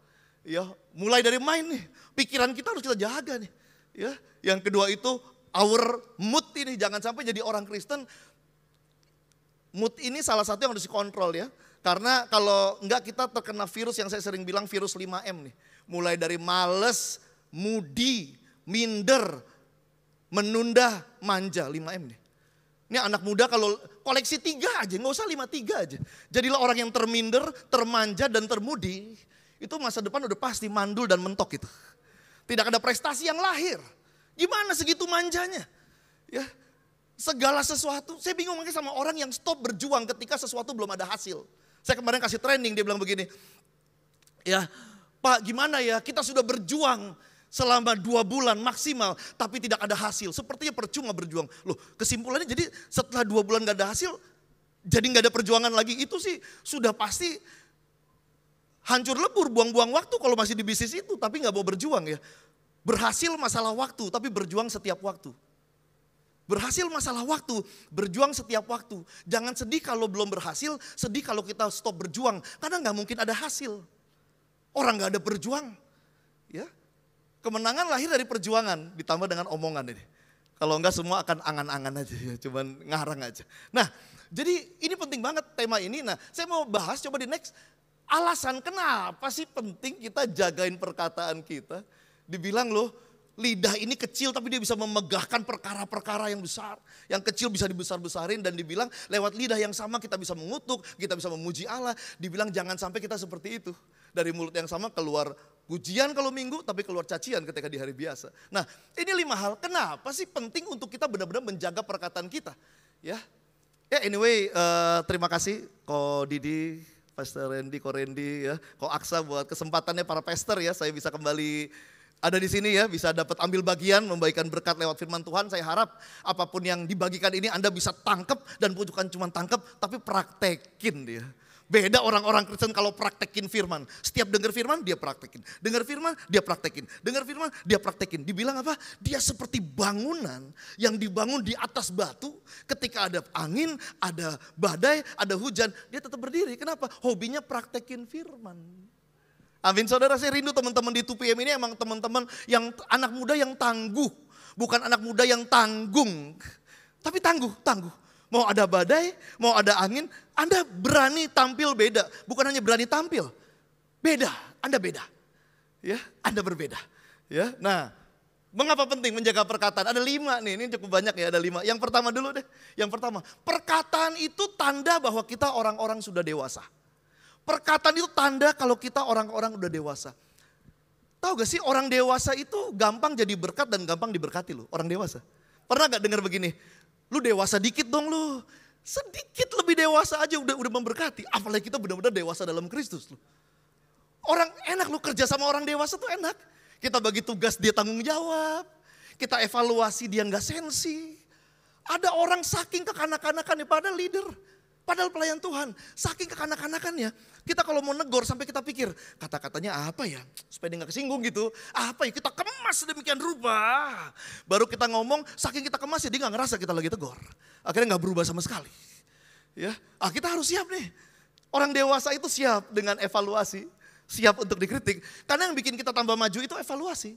Ya, mulai dari mind nih. Pikiran kita harus kita jaga nih. Ya, yang kedua itu our mood ini, jangan sampai jadi orang Kristen. Mood ini salah satu yang harus dikontrol ya. Karena kalau enggak kita terkena virus yang saya sering bilang virus 5M nih. Mulai dari males, moody, minder, menunda, manja, 5M nih. Ini anak muda kalau koleksi 3 aja, nggak usah 5, 3 aja. Jadilah orang yang terminder, termanja dan termudi. Itu masa depan udah pasti mandul dan mentok itu. Tidak ada prestasi yang lahir. Gimana segitu manjanya? Ya. Segala sesuatu, saya bingung makanya sama orang yang stop berjuang ketika sesuatu belum ada hasil. Saya kemarin kasih training, dia bilang begini, ya Pak gimana ya kita sudah berjuang selama 2 bulan maksimal tapi tidak ada hasil. Sepertinya percuma berjuang. Loh kesimpulannya jadi setelah 2 bulan gak ada hasil, jadi gak ada perjuangan lagi. Itu sih sudah pasti hancur lebur, buang-buang waktu kalau masih di bisnis itu tapi gak mau berjuang ya. Berhasil masalah waktu tapi berjuang setiap waktu. Berhasil masalah waktu, berjuang setiap waktu. Jangan sedih kalau belum berhasil, sedih kalau kita stop berjuang. Karena gak mungkin ada hasil. Orang gak ada berjuang. Ya, kemenangan lahir dari perjuangan, ditambah dengan omongan ini. Kalau enggak semua akan angan-angan aja, ya, cuman ngarang aja. Nah, jadi ini penting banget tema ini. Nah, saya mau bahas coba di next. Alasan kenapa sih penting kita jagain perkataan kita. Dibilang loh, lidah ini kecil tapi dia bisa memegahkan perkara-perkara yang besar. Yang kecil bisa dibesar-besarin dan dibilang lewat lidah yang sama kita bisa mengutuk, kita bisa memuji Allah. Dibilang jangan sampai kita seperti itu. Dari mulut yang sama keluar pujian kalau minggu tapi keluar cacian ketika di hari biasa. Nah ini 5 hal kenapa sih penting untuk kita benar-benar menjaga perkataan kita. Ya anyway terima kasih Ko Didi, Pastor Randy, Ko Randy, ya, Ko Aksa buat kesempatannya para pastor ya. Saya bisa kembali ada di sini ya, bisa dapat ambil bagian, membagikan berkat lewat firman Tuhan. Saya harap apapun yang dibagikan ini Anda bisa tangkap dan bukan cuma tangkap, tapi praktekin dia. Beda orang-orang Kristen kalau praktekin firman. Setiap dengar firman dia praktekin, dengar firman dia praktekin, dengar firman dia praktekin. Dibilang apa? Dia seperti bangunan yang dibangun di atas batu. Ketika ada angin, ada badai, ada hujan, dia tetap berdiri. Kenapa? Hobinya praktekin firman. Amin saudara, saya rindu teman-teman di 2PM ini emang teman-teman yang anak muda yang tangguh. Bukan anak muda yang tanggung, tapi tangguh. Mau ada badai, mau ada angin, Anda berani tampil beda. Bukan hanya berani tampil, beda, Anda beda. Ya, Anda berbeda. Ya, nah mengapa penting menjaga perkataan? Ada 5 nih, ini cukup banyak ya, ada 5. Yang pertama dulu deh, yang pertama. Perkataan itu tanda bahwa kita orang-orang sudah dewasa. Perkataan itu tanda kalau kita orang-orang udah dewasa. Tahu gak sih orang dewasa itu gampang jadi berkat dan gampang diberkati loh. Orang dewasa. Pernah gak dengar begini? Lu dewasa dikit dong lu. Sedikit lebih dewasa aja udah memberkati. Apalagi kita benar-benar dewasa dalam Kristus loh. Orang enak lu kerja sama orang dewasa tuh enak. Kita bagi tugas, dia tanggung jawab. Kita evaluasi, dia nggak sensi. Ada orang saking kekanak-kanakannya, padahal leader. Padahal pelayan Tuhan, saking kekanak-kanakannya, kita kalau mau negor sampai kita pikir, kata-katanya apa ya, supaya dia gak kesinggung gitu. Apa ya, kita kemas sedemikian rupa. Baru kita ngomong, saking kita kemas ya dia gak ngerasa kita lagi tegur. Akhirnya gak berubah sama sekali. Ya, kita harus siap nih. Orang dewasa itu siap dengan evaluasi, siap untuk dikritik. Karena yang bikin kita tambah maju itu evaluasi.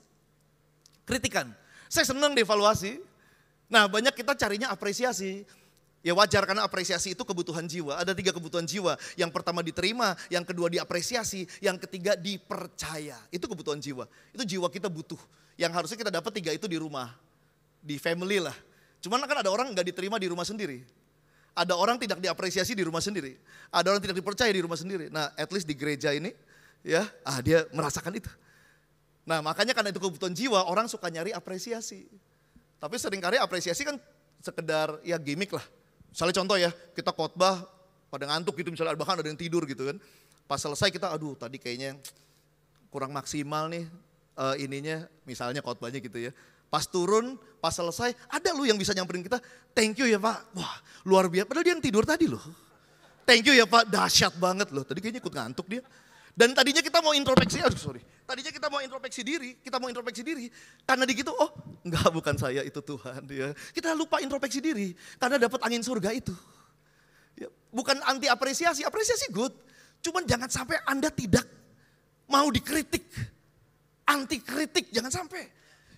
Kritikan, saya senang dievaluasi. Nah banyak kita carinya apresiasi. Ya wajar karena apresiasi itu kebutuhan jiwa. Ada 3 kebutuhan jiwa. Yang pertama diterima, yang kedua diapresiasi, yang ketiga dipercaya. Itu kebutuhan jiwa. Itu jiwa kita butuh. Yang harusnya kita dapat 3 itu di rumah. Di family lah. Cuman kan ada orang gak diterima di rumah sendiri. Ada orang tidak diapresiasi di rumah sendiri. Ada orang tidak dipercaya di rumah sendiri. Nah at least di gereja ini ya dia merasakan itu. Nah makanya karena itu kebutuhan jiwa orang suka nyari apresiasi. Tapi seringkali apresiasi kan sekedar ya gimmick lah. Misalnya contoh ya, kita khotbah pada ngantuk gitu, misalnya bahkan ada yang tidur gitu kan. Pas selesai kita, aduh tadi kayaknya kurang maksimal nih ininya, misalnya khotbahnya gitu ya. Pas turun, pas selesai, ada lu yang bisa nyamperin kita, thank you ya Pak, wah luar biasa. Padahal dia yang tidur tadi loh. Thank you ya Pak, dahsyat banget loh. Tadi kayaknya ikut ngantuk dia. Dan tadinya kita mau introspeksi, tadinya kita mau introspeksi diri, karena digitu, oh enggak bukan saya itu Tuhan. Ya. Kita lupa introspeksi diri, karena dapat angin surga itu. Ya, bukan anti apresiasi good. Cuman jangan sampai Anda tidak mau dikritik, anti kritik, jangan sampai.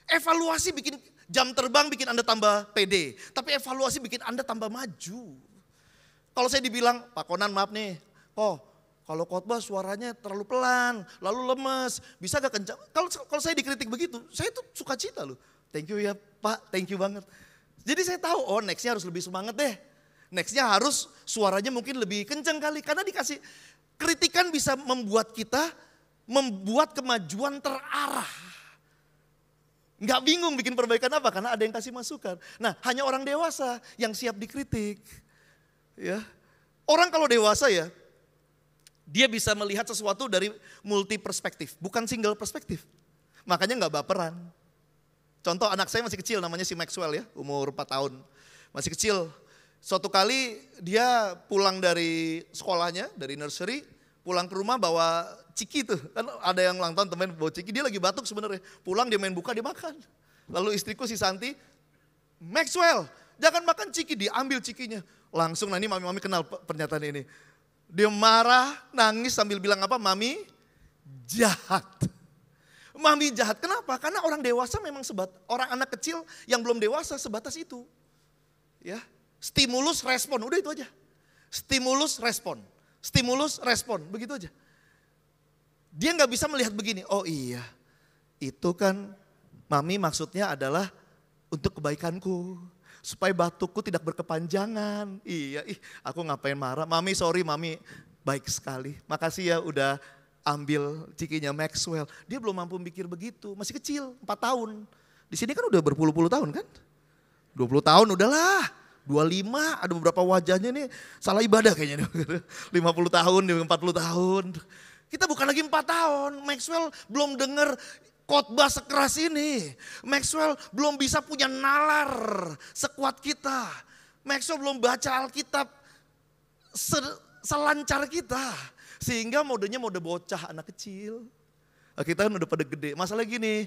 Evaluasi bikin jam terbang bikin Anda tambah pede, tapi evaluasi bikin Anda tambah maju. Kalau saya dibilang, Pak Konan maaf nih, kalau khotbah suaranya terlalu pelan, lalu lemes, bisa gak kencang? Kalau saya dikritik begitu, saya tuh suka cita loh. Thank you ya Pak, thank you banget. Jadi saya tahu, nextnya harus lebih semangat deh. Nextnya harus suaranya mungkin lebih kencang kali. Karena dikasih kritikan bisa membuat kita, membuat kemajuan terarah. Gak bingung bikin perbaikan apa, karena ada yang kasih masukan. Nah hanya orang dewasa yang siap dikritik. Ya, orang kalau dewasa ya, dia bisa melihat sesuatu dari multi perspektif, bukan single perspektif. Makanya gak baperan. Contoh anak saya masih kecil namanya si Maxwell ya, umur 4 tahun. Masih kecil, suatu kali dia pulang dari sekolahnya, dari nursery, pulang ke rumah bawa ciki tuh. Kan ada yang ulang tahun temen bawa ciki, dia lagi batuk sebenarnya. Pulang dia main buka, dia makan. Lalu istriku si Santi, Maxwell jangan makan ciki, diambil cikinya. Langsung nah ini mami-mami kenal pernyataan ini. Dia marah, nangis sambil bilang apa? Mami jahat. Mami jahat, kenapa? Karena orang dewasa memang orang anak kecil yang belum dewasa sebatas itu. Ya, stimulus respon, udah itu aja. Stimulus respon, begitu aja. Dia nggak bisa melihat begini, oh iya, itu kan mami maksudnya adalah untuk kebaikanku. Supaya batukku tidak berkepanjangan. Iya, aku ngapain marah. Mami sorry, mami baik sekali. Makasih ya udah ambil cikinya Maxwell. Dia belum mampu mikir begitu, masih kecil, 4 tahun. Di sini kan udah berpuluh-puluh tahun kan? 20 tahun udahlah, 25, ada beberapa wajahnya nih salah ibadah kayaknya. 50 tahun, 40 tahun. Kita bukan lagi 4 tahun, Maxwell belum dengar khotbah sekeras ini. Maxwell belum bisa punya nalar sekuat kita. Maxwell belum baca Alkitab selancar kita. Sehingga modenya mode bocah anak kecil. Kita kan udah pada gede. Masalah gini,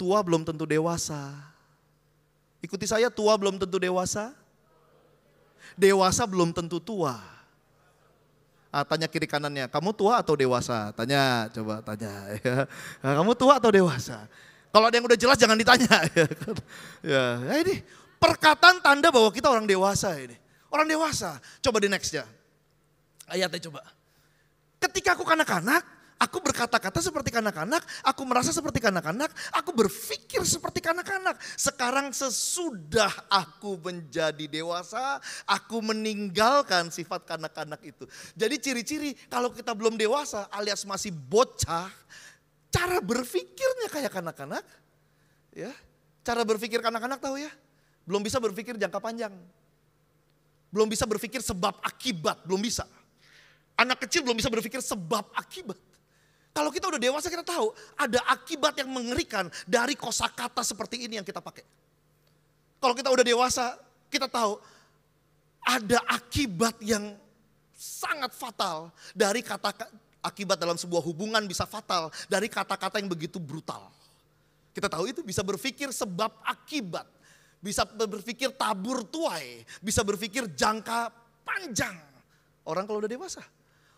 tua belum tentu dewasa. Ikuti saya, tua belum tentu dewasa. Dewasa belum tentu tua. Tanya kiri kanannya, kamu tua atau dewasa? Coba tanya. Ya. Kamu tua atau dewasa? Kalau ada yang udah jelas jangan ditanya. Ya, ini perkataan tanda bahwa kita orang dewasa ini. Orang dewasa. Coba di next ya. Ayatnya coba. Ketika aku kanak-kanak, aku berkata-kata seperti kanak-kanak, aku merasa seperti kanak-kanak, aku berpikir seperti kanak-kanak. Sekarang sesudah aku menjadi dewasa, aku meninggalkan sifat kanak-kanak itu. Jadi ciri-ciri kalau kita belum dewasa alias masih bocah, cara berpikirnya kayak kanak-kanak. Ya, cara berpikir kanak-kanak tahu ya? Belum bisa berpikir jangka panjang. Belum bisa berpikir sebab akibat, belum bisa. Anak kecil belum bisa berpikir sebab akibat. Kalau kita udah dewasa kita tahu ada akibat yang mengerikan dari kosakata seperti ini yang kita pakai. Kalau kita udah dewasa kita tahu ada akibat yang sangat fatal dari akibat dalam sebuah hubungan bisa fatal dari kata-kata yang begitu brutal. Kita tahu itu bisa berpikir sebab akibat, bisa berpikir tabur tuai, bisa berpikir jangka panjang. Orang kalau udah dewasa.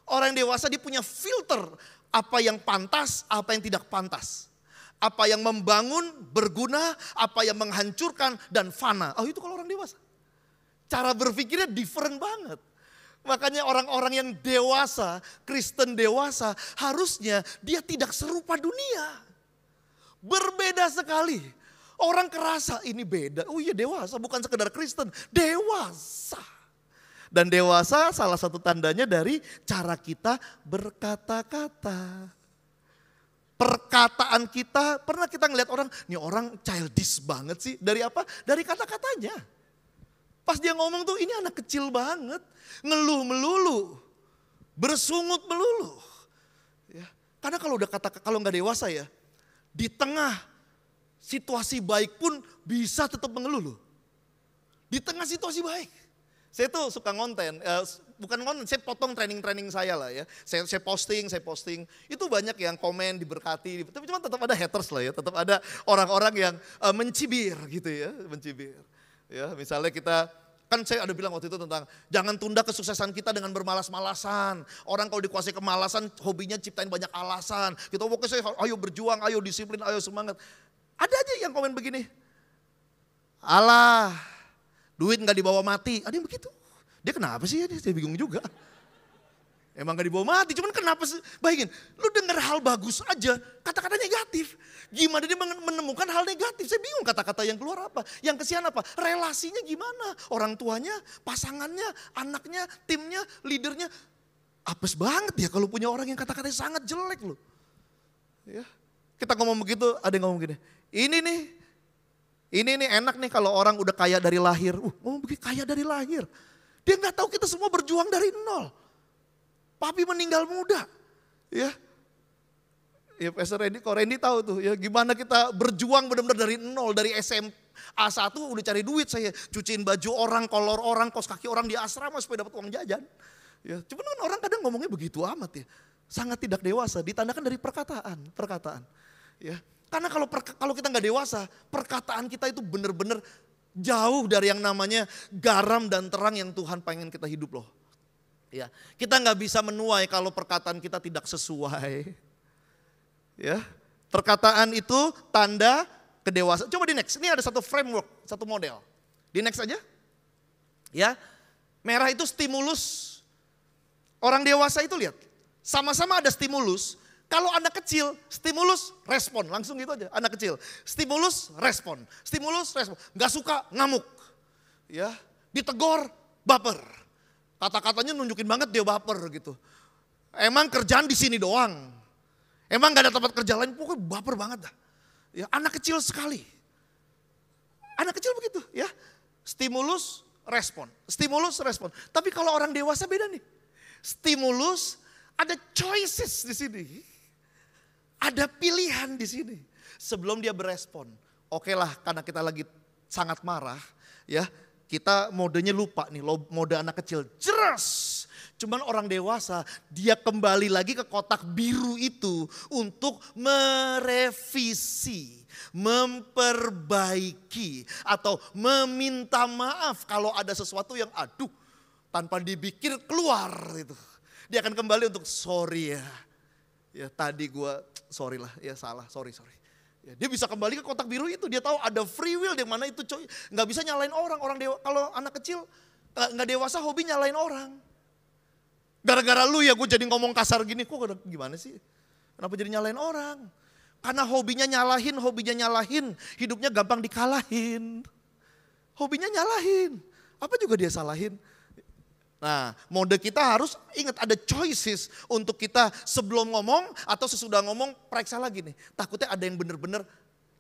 Orang yang dewasa dia punya filter apa yang pantas, apa yang tidak pantas. Apa yang membangun, berguna, apa yang menghancurkan dan fana. Oh itu kalau orang dewasa. Cara berpikirnya different banget. Makanya orang-orang yang dewasa, Kristen dewasa, harusnya dia tidak serupa dunia. Berbeda sekali. Orang kerasa ini beda. Oh iya dewasa, bukan sekedar Kristen, dewasa. Dan dewasa salah satu tandanya dari cara kita berkata-kata. Perkataan kita, pernah kita ngeliat orang, nih orang childish banget sih. Dari apa? Dari kata-katanya. Pas dia ngomong tuh ini anak kecil banget. Ngeluh melulu. Bersungut melulu. Ya. Karena kalau udah kalau nggak dewasa ya. Di tengah situasi baik pun bisa tetap mengeluh loh. Di tengah situasi baik. Saya tuh suka ngonten, bukan ngonten, saya potong training-training saya lah ya. Saya posting. Itu banyak yang komen, diberkati. Tapi cuma tetap ada haters lah ya. Tetap ada orang-orang yang mencibir gitu ya. Mencibir. Ya, misalnya kita, kan saya ada bilang waktu itu tentang jangan tunda kesuksesan kita dengan bermalas-malasan. Orang kalau dikuasai kemalasan, hobinya ciptain banyak alasan. Kita pokoknya saya ayo berjuang, ayo disiplin, ayo semangat. Ada aja yang komen begini. Alah, duit gak dibawa mati. Ada yang begitu. Dia kenapa sih ya? Saya bingung juga. Emang gak dibawa mati, cuman kenapa sih? Bayangin, lu denger hal bagus aja, kata-kata negatif. Gimana dia menemukan hal negatif? Saya bingung kata-kata yang keluar apa. Yang kesian apa? Relasinya gimana? Orang tuanya, pasangannya, anaknya, timnya, leadernya. Apes banget ya kalau punya orang yang kata-katanya sangat jelek loh. Ya. Kita ngomong begitu, ada yang ngomong gini. Ini nih enak nih kalau orang udah kaya dari lahir. Ngomong begitu kaya dari lahir. Dia gak tahu kita semua berjuang dari nol. Papi meninggal muda. Ya. Ya Pastor Randy, kalau Randy tahu tuh ya gimana kita berjuang benar-benar dari nol. Dari SMA 1 udah cari duit saya. Cuciin baju orang, kolor orang, kos kaki orang di asrama supaya dapat uang jajan. Ya, cuman kan orang kadang ngomongnya begitu amat ya. Sangat tidak dewasa, ditandakan dari perkataan. Ya. Karena kalau kita nggak dewasa, perkataan kita itu benar-benar jauh dari yang namanya garam dan terang yang Tuhan pengen kita hidup loh. Ya, kita nggak bisa menuai kalau perkataan kita tidak sesuai. Ya, perkataan itu tanda kedewasaan. Coba di next, ini ada satu framework, satu model. Di next aja. Ya, merah itu stimulus. Orang dewasa itu lihat, sama-sama ada stimulus. Kalau anak kecil, stimulus, respon. Langsung gitu aja, anak kecil. Stimulus, respon. Gak suka, ngamuk. Ya, ditegor, baper. Kata-katanya nunjukin banget dia baper gitu. Emang kerjaan di sini doang. Emang gak ada tempat kerja lain, pokoknya baper banget dah. Ya, anak kecil sekali. Anak kecil begitu ya. Stimulus, respon. Tapi kalau orang dewasa beda nih. Stimulus, ada choices di sini. Ada pilihan di sini. Sebelum dia berespon. Oke lah, karena kita lagi sangat marah. Ya, kita modenya lupa nih, mode anak kecil. Jelas. Cuman orang dewasa, dia kembali lagi ke kotak biru itu untuk merevisi, memperbaiki, atau meminta maaf kalau ada sesuatu yang aduh, tanpa dipikir keluar itu. Dia akan kembali untuk sorry ya. Ya tadi gue sorry lah, ya salah, sorry. Ya, dia bisa kembali ke kotak biru itu, dia tahu ada free will di mana itu nggak bisa nyalain orang. Kalau anak kecil nggak dewasa hobi nyalain orang. Gara-gara lu ya gue jadi ngomong kasar gini, kok gimana sih? Kenapa jadi nyalain orang? Karena hobinya nyalahin, hidupnya gampang dikalahin. Hobinya nyalahin, apa juga dia salahin. Nah, mode kita harus ingat ada choices untuk kita sebelum ngomong atau sesudah ngomong periksa lagi nih. Takutnya ada yang benar-benar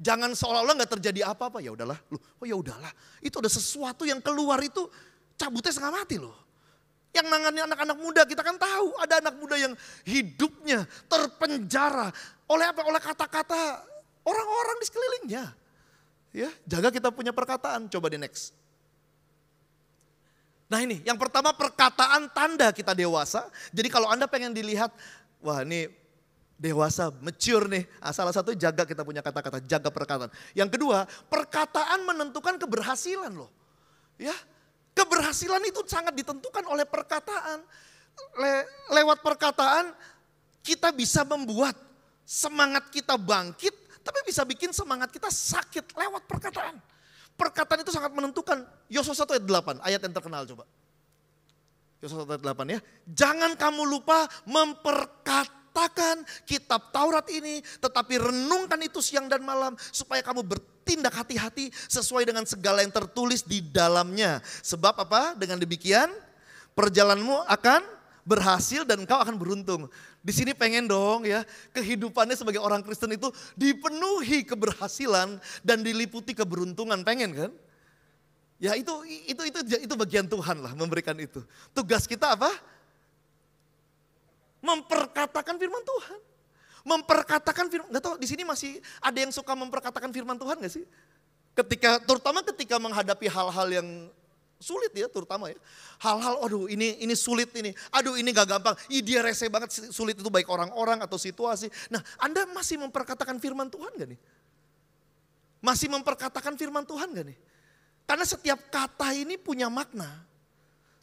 jangan seolah-olah nggak terjadi apa-apa. Ya udahlah, ya udahlah. Itu ada sesuatu yang keluar itu cabutnya setengah mati loh. Yang nangani anak-anak muda, kita kan tahu ada anak muda yang hidupnya terpenjara oleh apa? Oleh kata-kata orang-orang di sekelilingnya. Ya, jaga kita punya perkataan. Coba di next. Nah ini, yang pertama perkataan tanda kita dewasa. Jadi kalau Anda pengen dilihat, wah ini dewasa, mature nih. Salah satu jaga kita punya kata-kata, jaga perkataan. Yang kedua, perkataan menentukan keberhasilan loh. Ya, keberhasilan itu sangat ditentukan oleh perkataan. Lewat perkataan kita bisa membuat semangat kita bangkit, tapi bisa bikin semangat kita sakit lewat perkataan. Perkataan itu sangat menentukan. Yosua 1 ayat 8, ayat yang terkenal coba. Yosua 1 ayat 8 ya. Jangan kamu lupa memperkatakan kitab Taurat ini, tetapi renungkan itu siang dan malam, supaya kamu bertindak hati-hati sesuai dengan segala yang tertulis di dalamnya. Sebab apa? Dengan demikian perjalananmu akan berhasil dan engkau akan beruntung. Di sini pengen dong ya, kehidupannya sebagai orang Kristen itu dipenuhi keberhasilan dan diliputi keberuntungan, pengen kan? Ya itu bagian Tuhan lah memberikan itu. Tugas kita apa? Memperkatakan firman Tuhan. Memperkatakan firman, enggak tahu di sini masih ada yang suka memperkatakan firman Tuhan enggak sih? Terutama ketika menghadapi hal-hal yang sulit ya, terutama ya. Hal-hal, aduh ini sulit ini, aduh ini gak gampang. Dia rese banget, sulit itu baik orang-orang atau situasi. Nah, Anda masih memperkatakan firman Tuhan gak nih? Masih memperkatakan firman Tuhan gak nih? Karena setiap kata ini punya makna.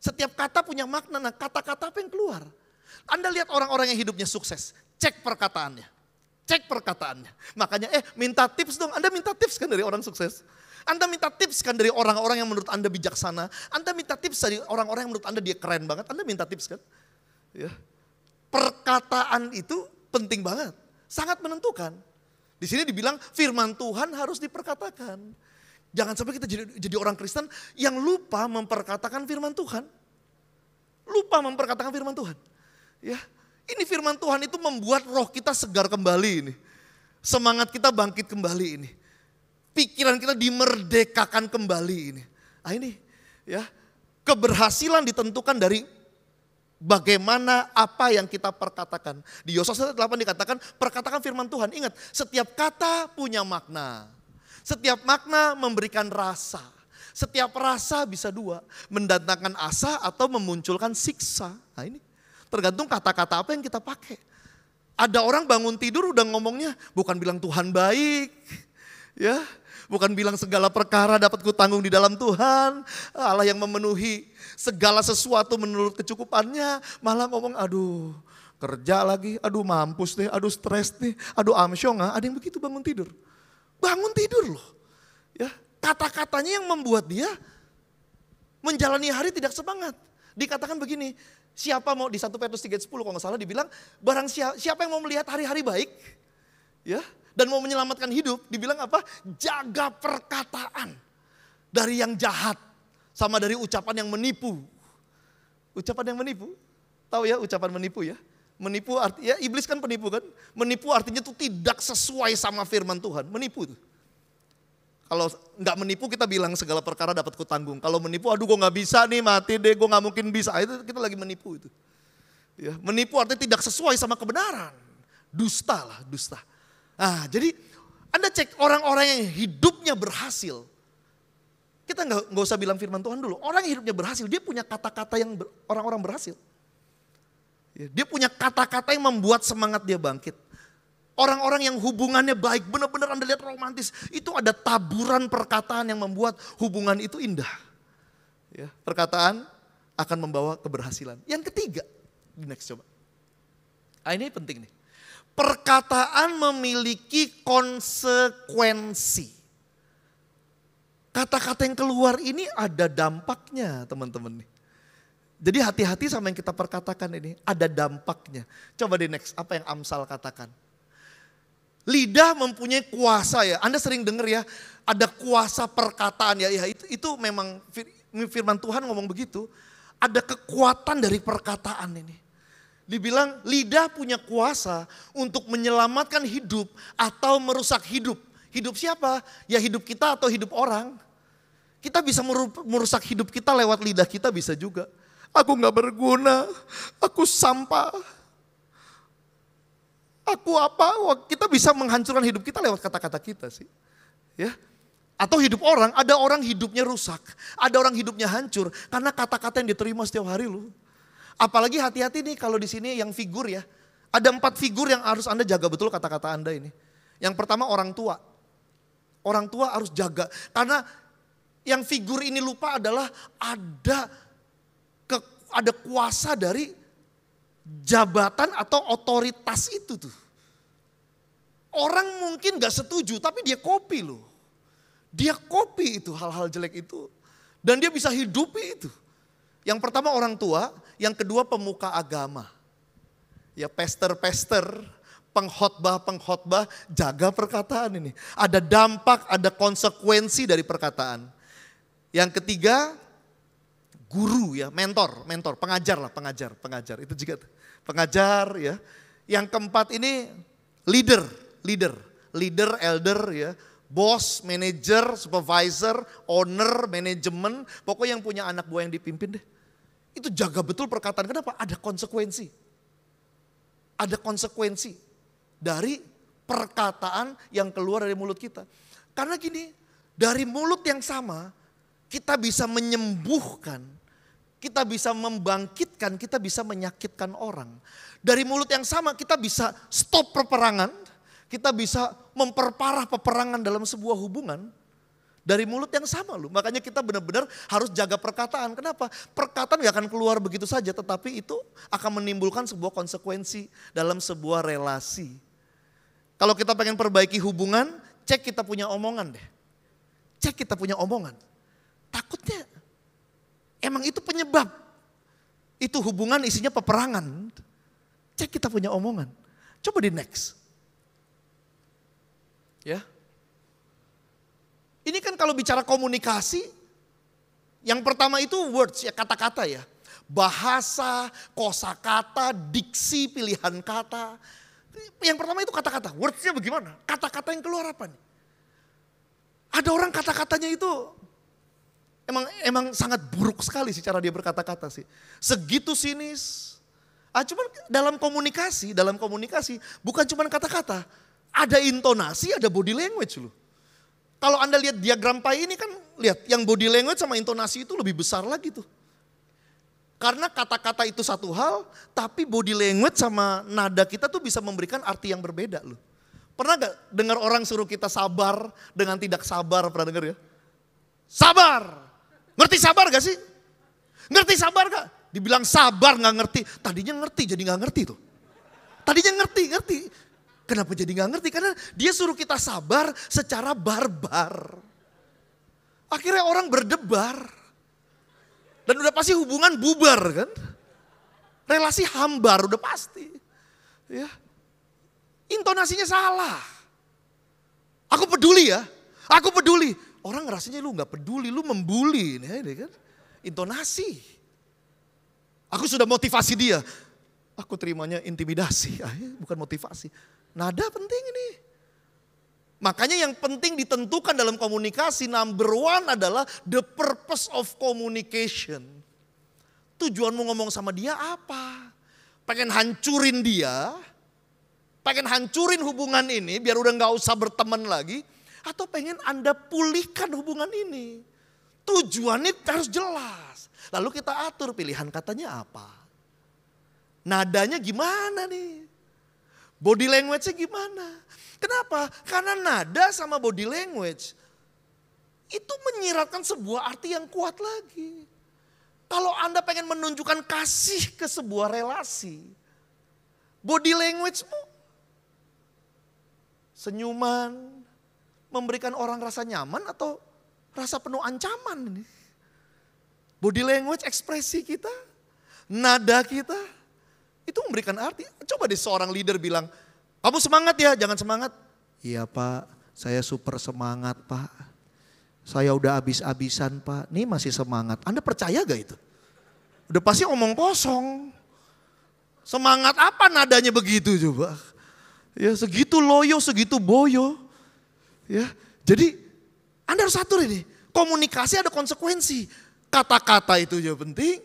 Setiap kata punya makna, nah kata-kata apa yang keluar? Anda lihat orang-orang yang hidupnya sukses, cek perkataannya. Cek perkataannya. Makanya minta tips dong, Anda minta tips kan dari orang sukses. Anda minta tips kan dari orang-orang yang menurut Anda bijaksana. Anda minta tips dari orang-orang yang menurut Anda dia keren banget. Anda minta tips kan? Ya. Perkataan itu penting banget. Sangat menentukan. Di sini dibilang firman Tuhan harus diperkatakan. Jangan sampai kita jadi orang Kristen yang lupa memperkatakan firman Tuhan. Lupa memperkatakan firman Tuhan. Ya. Ini firman Tuhan itu membuat roh kita segar kembali ini. Semangat kita bangkit kembali ini. Pikiran kita dimerdekakan kembali ini. Nah ini ya, keberhasilan ditentukan dari bagaimana apa yang kita perkatakan. Di Yosua 8 dikatakan perkatakan firman Tuhan. Ingat, setiap kata punya makna. Setiap makna memberikan rasa. Setiap rasa bisa dua, mendatangkan asa atau memunculkan siksa. Nah ini tergantung kata-kata apa yang kita pakai. Ada orang bangun tidur udah ngomongnya bukan bilang Tuhan baik. Ya, bukan bilang segala perkara dapat kutanggung di dalam Tuhan. Allah yang memenuhi segala sesuatu menurut kecukupannya. Malah ngomong aduh kerja lagi, aduh mampus deh, aduh stres nih, aduh amsyong. Ada yang begitu bangun tidur. Bangun tidur loh. Ya, kata-katanya yang membuat dia menjalani hari tidak semangat. Dikatakan begini, siapa mau di 1 Petrus 3:10 kalau nggak salah dibilang, barang siapa yang mau melihat hari-hari baik, ya, dan mau menyelamatkan hidup, dibilang apa? Jaga perkataan dari yang jahat sama dari ucapan yang menipu. Ucapan yang menipu, tahu ya ucapan menipu ya? Menipu artinya iblis kan penipu kan? Menipu artinya itu tidak sesuai sama firman Tuhan, menipu tuh. Kalau nggak menipu kita bilang segala perkara dapat kutanggung. Kalau menipu, aduh gue nggak bisa nih, mati deh, gue nggak mungkin bisa. Itu kita lagi menipu itu. Ya, menipu artinya tidak sesuai sama kebenaran, dusta lah, dusta. Nah, jadi Anda cek orang-orang yang hidupnya berhasil. Kita nggak usah bilang firman Tuhan dulu. Orang yang hidupnya berhasil, dia punya kata-kata yang orang-orang berhasil. Dia punya kata-kata yang membuat semangat dia bangkit. Orang-orang yang hubungannya baik, benar-benar Anda lihat romantis. Itu ada taburan perkataan yang membuat hubungan itu indah. Ya, perkataan akan membawa keberhasilan. Yang ketiga, next coba. Nah, ini penting nih. Perkataan memiliki konsekuensi. Kata-kata yang keluar ini ada dampaknya teman-teman nih. Jadi hati-hati sama yang kita perkatakan ini, ada dampaknya. Coba di next, apa yang Amsal katakan. Lidah mempunyai kuasa ya, Anda sering dengar ya, ada kuasa perkataan ya, itu memang firman Tuhan ngomong begitu. Ada kekuatan dari perkataan ini. Dibilang lidah punya kuasa untuk menyelamatkan hidup atau merusak hidup. Hidup siapa? Ya hidup kita atau hidup orang. Kita bisa merusak hidup kita lewat lidah kita bisa juga. Aku gak berguna, aku sampah. Aku apa? Wah, kita bisa menghancurkan hidup kita lewat kata-kata kita sih. Ya. Atau hidup orang, ada orang hidupnya rusak, ada orang hidupnya hancur karena kata-kata yang diterima setiap hari loh. Apalagi hati-hati nih kalau di sini yang figur ya. Ada 4 figur yang harus Anda jaga betul kata-kata Anda ini. Yang pertama orang tua. Orang tua harus jaga karena yang figur ini lupa adalah ada kuasa dari jabatan atau otoritas itu tuh. Orang mungkin gak setuju tapi dia copy loh. Dia copy itu hal-hal jelek itu. Dan dia bisa hidupi itu. Yang pertama orang tua, yang kedua pemuka agama. Ya pastor-pastor, pengkhotbah, jaga perkataan ini. Ada dampak, ada konsekuensi dari perkataan. Yang ketiga guru ya, mentor, pengajar. Itu juga pengajar ya. Yang keempat ini leader, elder ya. Bos, manager, supervisor, owner, manajemen, pokoknya yang punya anak buah yang dipimpin deh. Itu jaga betul perkataan. Kenapa? Ada konsekuensi. Ada konsekuensi dari perkataan yang keluar dari mulut kita. Karena gini, dari mulut yang sama kita bisa menyembuhkan, kita bisa membangkitkan, kita bisa menyakitkan orang. Dari mulut yang sama kita bisa stop peperangan. Kita bisa memperparah peperangan dalam sebuah hubungan dari mulut yang sama loh. Makanya kita benar-benar harus jaga perkataan. Kenapa? Perkataan gak akan keluar begitu saja, tetapi itu akan menimbulkan sebuah konsekuensi dalam sebuah relasi. Kalau kita pengen perbaiki hubungan, cek kita punya omongan deh. Cek kita punya omongan. Takutnya emang itu penyebab. Itu hubungan isinya peperangan. Cek kita punya omongan. Coba di next. Ya, ini kan kalau bicara komunikasi, yang pertama itu words ya, kata-kata ya, bahasa, kosakata, diksi, pilihan kata. Yang pertama itu kata-kata, wordsnya bagaimana? Kata-kata yang keluar apa nih? Ada orang kata-katanya itu emang sangat buruk sekali sih cara dia berkata-kata sih, segitu sinis. Cuman dalam komunikasi bukan cuma kata-kata. Ada intonasi, ada body language loh. Kalau Anda lihat diagram pai ini kan, lihat yang body language sama intonasi itu lebih besar lagi tuh. Karena kata-kata itu satu hal, tapi body language sama nada kita tuh bisa memberikan arti yang berbeda loh. Pernah gak dengar orang suruh kita sabar dengan tidak sabar, pernah dengar ya? Sabar! Ngerti sabar gak sih? Ngerti sabar gak? Dibilang sabar gak ngerti, tadinya ngerti jadi gak ngerti tuh. Tadinya ngerti. Kenapa jadi gak ngerti? Karena dia suruh kita sabar secara barbar. Akhirnya orang berdebar. Dan udah pasti hubungan bubar kan. Relasi hambar udah pasti. Ya. Intonasinya salah. Aku peduli ya. Aku peduli. Orang ngerasanya lu gak peduli, lu membuli. Ini kan. Intonasi. Aku sudah motivasi dia. Aku terimanya intimidasi, bukan motivasi. Nada penting ini. Makanya yang penting ditentukan dalam komunikasi, number one adalah the purpose of communication. Tujuanmu ngomong sama dia apa? Pengen hancurin dia? Pengen hancurin hubungan ini biar udah gak usah berteman lagi? Atau pengen Anda pulihkan hubungan ini? Tujuannya harus jelas. Lalu kita atur pilihan katanya apa? Nadanya gimana nih? Body language-nya gimana? Kenapa? Karena nada sama body language itu menyiratkan sebuah arti yang kuat lagi. Kalau Anda pengen menunjukkan kasih ke sebuah relasi, body language-mu senyuman, memberikan orang rasa nyaman atau rasa penuh ancaman ini? Body language, ekspresi kita, nada kita, itu memberikan arti. Coba deh seorang leader bilang, kamu semangat ya, jangan semangat. Iya Pak, saya super semangat Pak. Saya udah habis-habisan Pak, nih masih semangat. Anda percaya gak itu? Udah pasti omong kosong. Semangat apa nadanya begitu coba. Ya segitu loyo, segitu boyo. Ya, jadi Anda harus atur ini. Komunikasi ada konsekuensi. Kata-kata itu juga penting.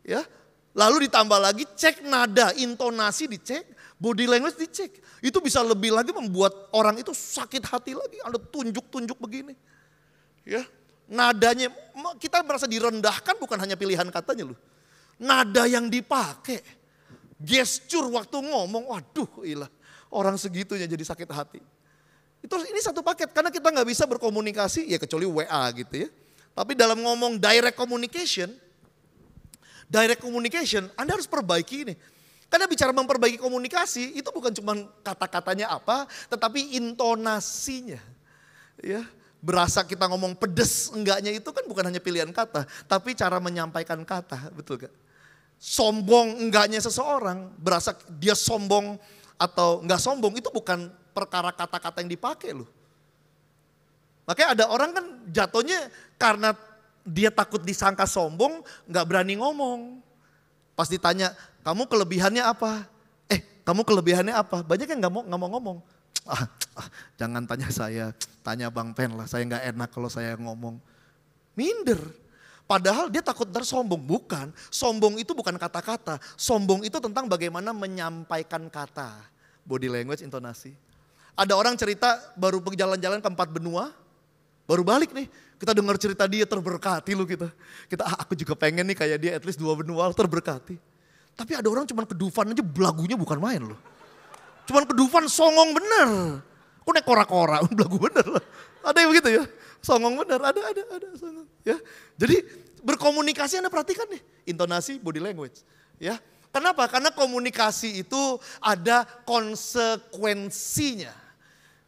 Ya, Lalu ditambah lagi cek nada, intonasi dicek, body language dicek. Itu bisa lebih lagi membuat orang itu sakit hati lagi. Ada tunjuk-tunjuk begini. Ya, nadanya, kita merasa direndahkan bukan hanya pilihan katanya loh. Nada yang dipakai, gesture waktu ngomong, waduh ilah. Orang segitunya jadi sakit hati. Ini satu paket karena kita nggak bisa berkomunikasi ya kecuali WA gitu ya. Tapi dalam ngomong direct communication Anda harus perbaiki ini. Karena bicara memperbaiki komunikasi itu bukan cuma kata-katanya apa, tetapi intonasinya. Ya, berasa kita ngomong pedes enggaknya itu kan bukan hanya pilihan kata, tapi cara menyampaikan kata, betul gak? Sombong enggaknya seseorang, berasa dia sombong atau enggak sombong itu bukan perkara kata-kata yang dipakai loh. Makanya ada orang kan jatuhnya karena dia takut disangka sombong, enggak berani ngomong. Pas ditanya, kamu kelebihannya apa? Kamu kelebihannya apa? Banyak yang nggak mau ngomong. Jangan tanya saya, tanya Bang Pen lah. Saya nggak enak kalau saya ngomong. Minder. Padahal dia takut ntar sombong. Bukan, sombong itu bukan kata-kata. Sombong itu tentang bagaimana menyampaikan kata. Body language, intonasi. Ada orang cerita baru pergi jalan-jalan ke 4 benua. Baru balik nih, kita dengar cerita dia terberkati loh kita. Aku juga pengen nih kayak dia at least 2 benua terberkati. Tapi ada orang cuman ke Dufan aja belagunya bukan main loh. Cuman ke Dufan songong bener. Aku naik kora-kora, belagu bener loh. Ada yang begitu ya, songong bener, ada songong. Ya. Jadi berkomunikasi Anda perhatikan nih, intonasi, body language. Ya. Kenapa? Karena komunikasi itu ada konsekuensinya.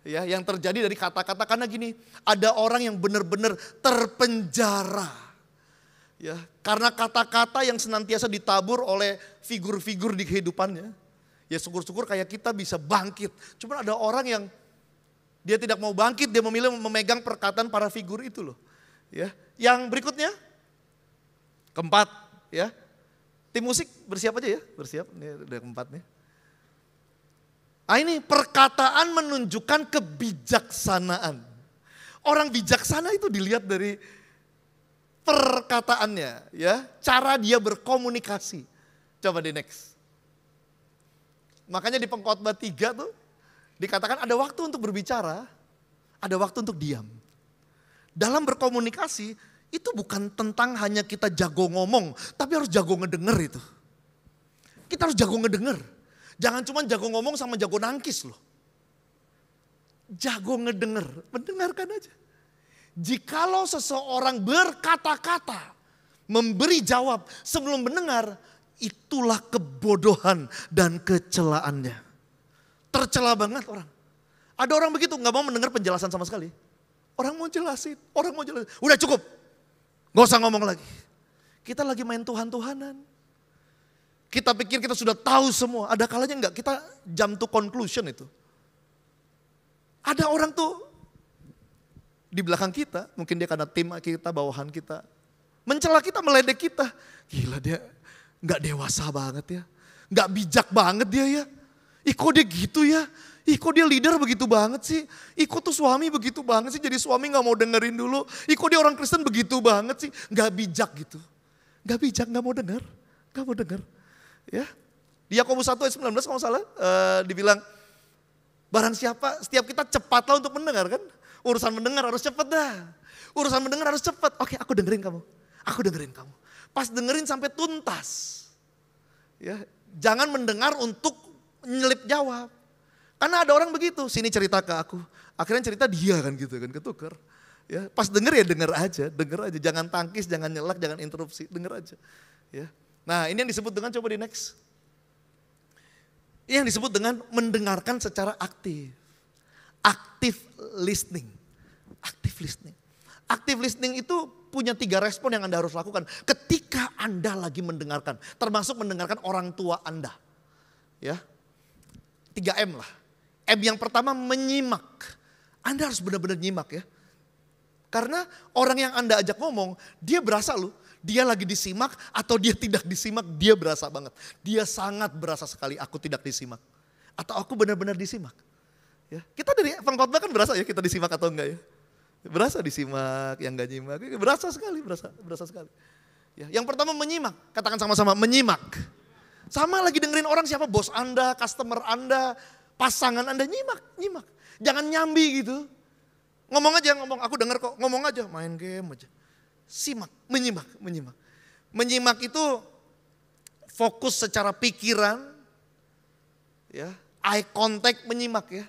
Ya, yang terjadi dari kata-kata karena gini, ada orang yang benar-benar terpenjara. Ya, karena kata-kata yang senantiasa ditabur oleh figur-figur di kehidupannya. Ya syukur-syukur kayak kita bisa bangkit. Cuma ada orang yang dia tidak mau bangkit, dia memilih memegang perkataan para figur itu loh. Ya, yang berikutnya, keempat, ya. Tim musik bersiap aja ya, bersiap. Ini udah keempat nih. Ini perkataan menunjukkan kebijaksanaan. Orang bijaksana itu dilihat dari perkataannya, ya, cara dia berkomunikasi. Coba di next. Makanya di Pengkhotbah 3 tuh dikatakan ada waktu untuk berbicara, ada waktu untuk diam. Dalam berkomunikasi itu bukan tentang hanya kita jago ngomong, tapi harus jago ngedenger itu. Kita harus jago ngedenger. Jangan cuma jago ngomong sama jago nangkis loh. Jago ngedenger, mendengarkan aja. Jikalau seseorang berkata-kata, memberi jawab sebelum mendengar, itulah kebodohan dan kecelaannya. Tercela banget orang. Ada orang begitu gak mau mendengar penjelasan sama sekali. Orang mau jelasin. Udah cukup, gak usah ngomong lagi. Kita lagi main Tuhan-Tuhanan. Kita pikir kita sudah tahu semua, ada kalanya enggak, kita jump to conclusion itu. Ada orang tuh di belakang kita, mungkin dia karena tim kita, bawahan kita. Mencela kita, meledek kita. Gila dia enggak dewasa banget ya, enggak bijak banget dia ya. Kok dia gitu ya, kok dia leader begitu banget sih. Kok tuh suami begitu banget sih, jadi suami gak mau dengerin dulu. Kok dia orang Kristen begitu banget sih, enggak bijak gitu. Enggak bijak, gak mau dengar. Ya, di Yakobus 1 ayat 19 kalau salah dibilang barang siapa, setiap kita cepatlah untuk mendengar kan. Urusan mendengar harus cepat dah. Urusan mendengar harus cepat. Oke, aku dengerin kamu. Pas dengerin sampai tuntas. Ya, jangan mendengar untuk nyelip jawab. Karena ada orang begitu, sini cerita ke aku. Akhirnya cerita dia kan gitu kan, ketukar. Ya, pas denger ya denger aja. Jangan tangkis, jangan nyelak, jangan interupsi, denger aja. Ya. Nah ini yang disebut dengan, coba di next. Ini yang disebut dengan mendengarkan secara aktif. Active listening. Active listening itu punya 3 respon yang Anda harus lakukan ketika Anda lagi mendengarkan. Termasuk mendengarkan orang tua Anda. Ya, 3M lah. M yang pertama menyimak. Anda harus benar-benar nyimak ya. Karena orang yang Anda ajak ngomong, dia berasa loh. Dia lagi disimak atau dia tidak disimak, dia berasa banget. Dia sangat berasa sekali aku tidak disimak. Atau aku benar-benar disimak. Ya, kita dari pengkhotbah kan berasa ya kita disimak atau enggak ya. Berasa disimak, yang enggak nyimak. Berasa sekali. Ya, yang pertama menyimak, katakan sama-sama menyimak. Sama lagi dengerin orang siapa, bos Anda, customer Anda, pasangan Anda, nyimak. Jangan nyambi gitu. Ngomong aja, aku denger kok, ngomong aja, main game aja. Simak, menyimak. Menyimak itu fokus secara pikiran, ya, eye contact menyimak ya.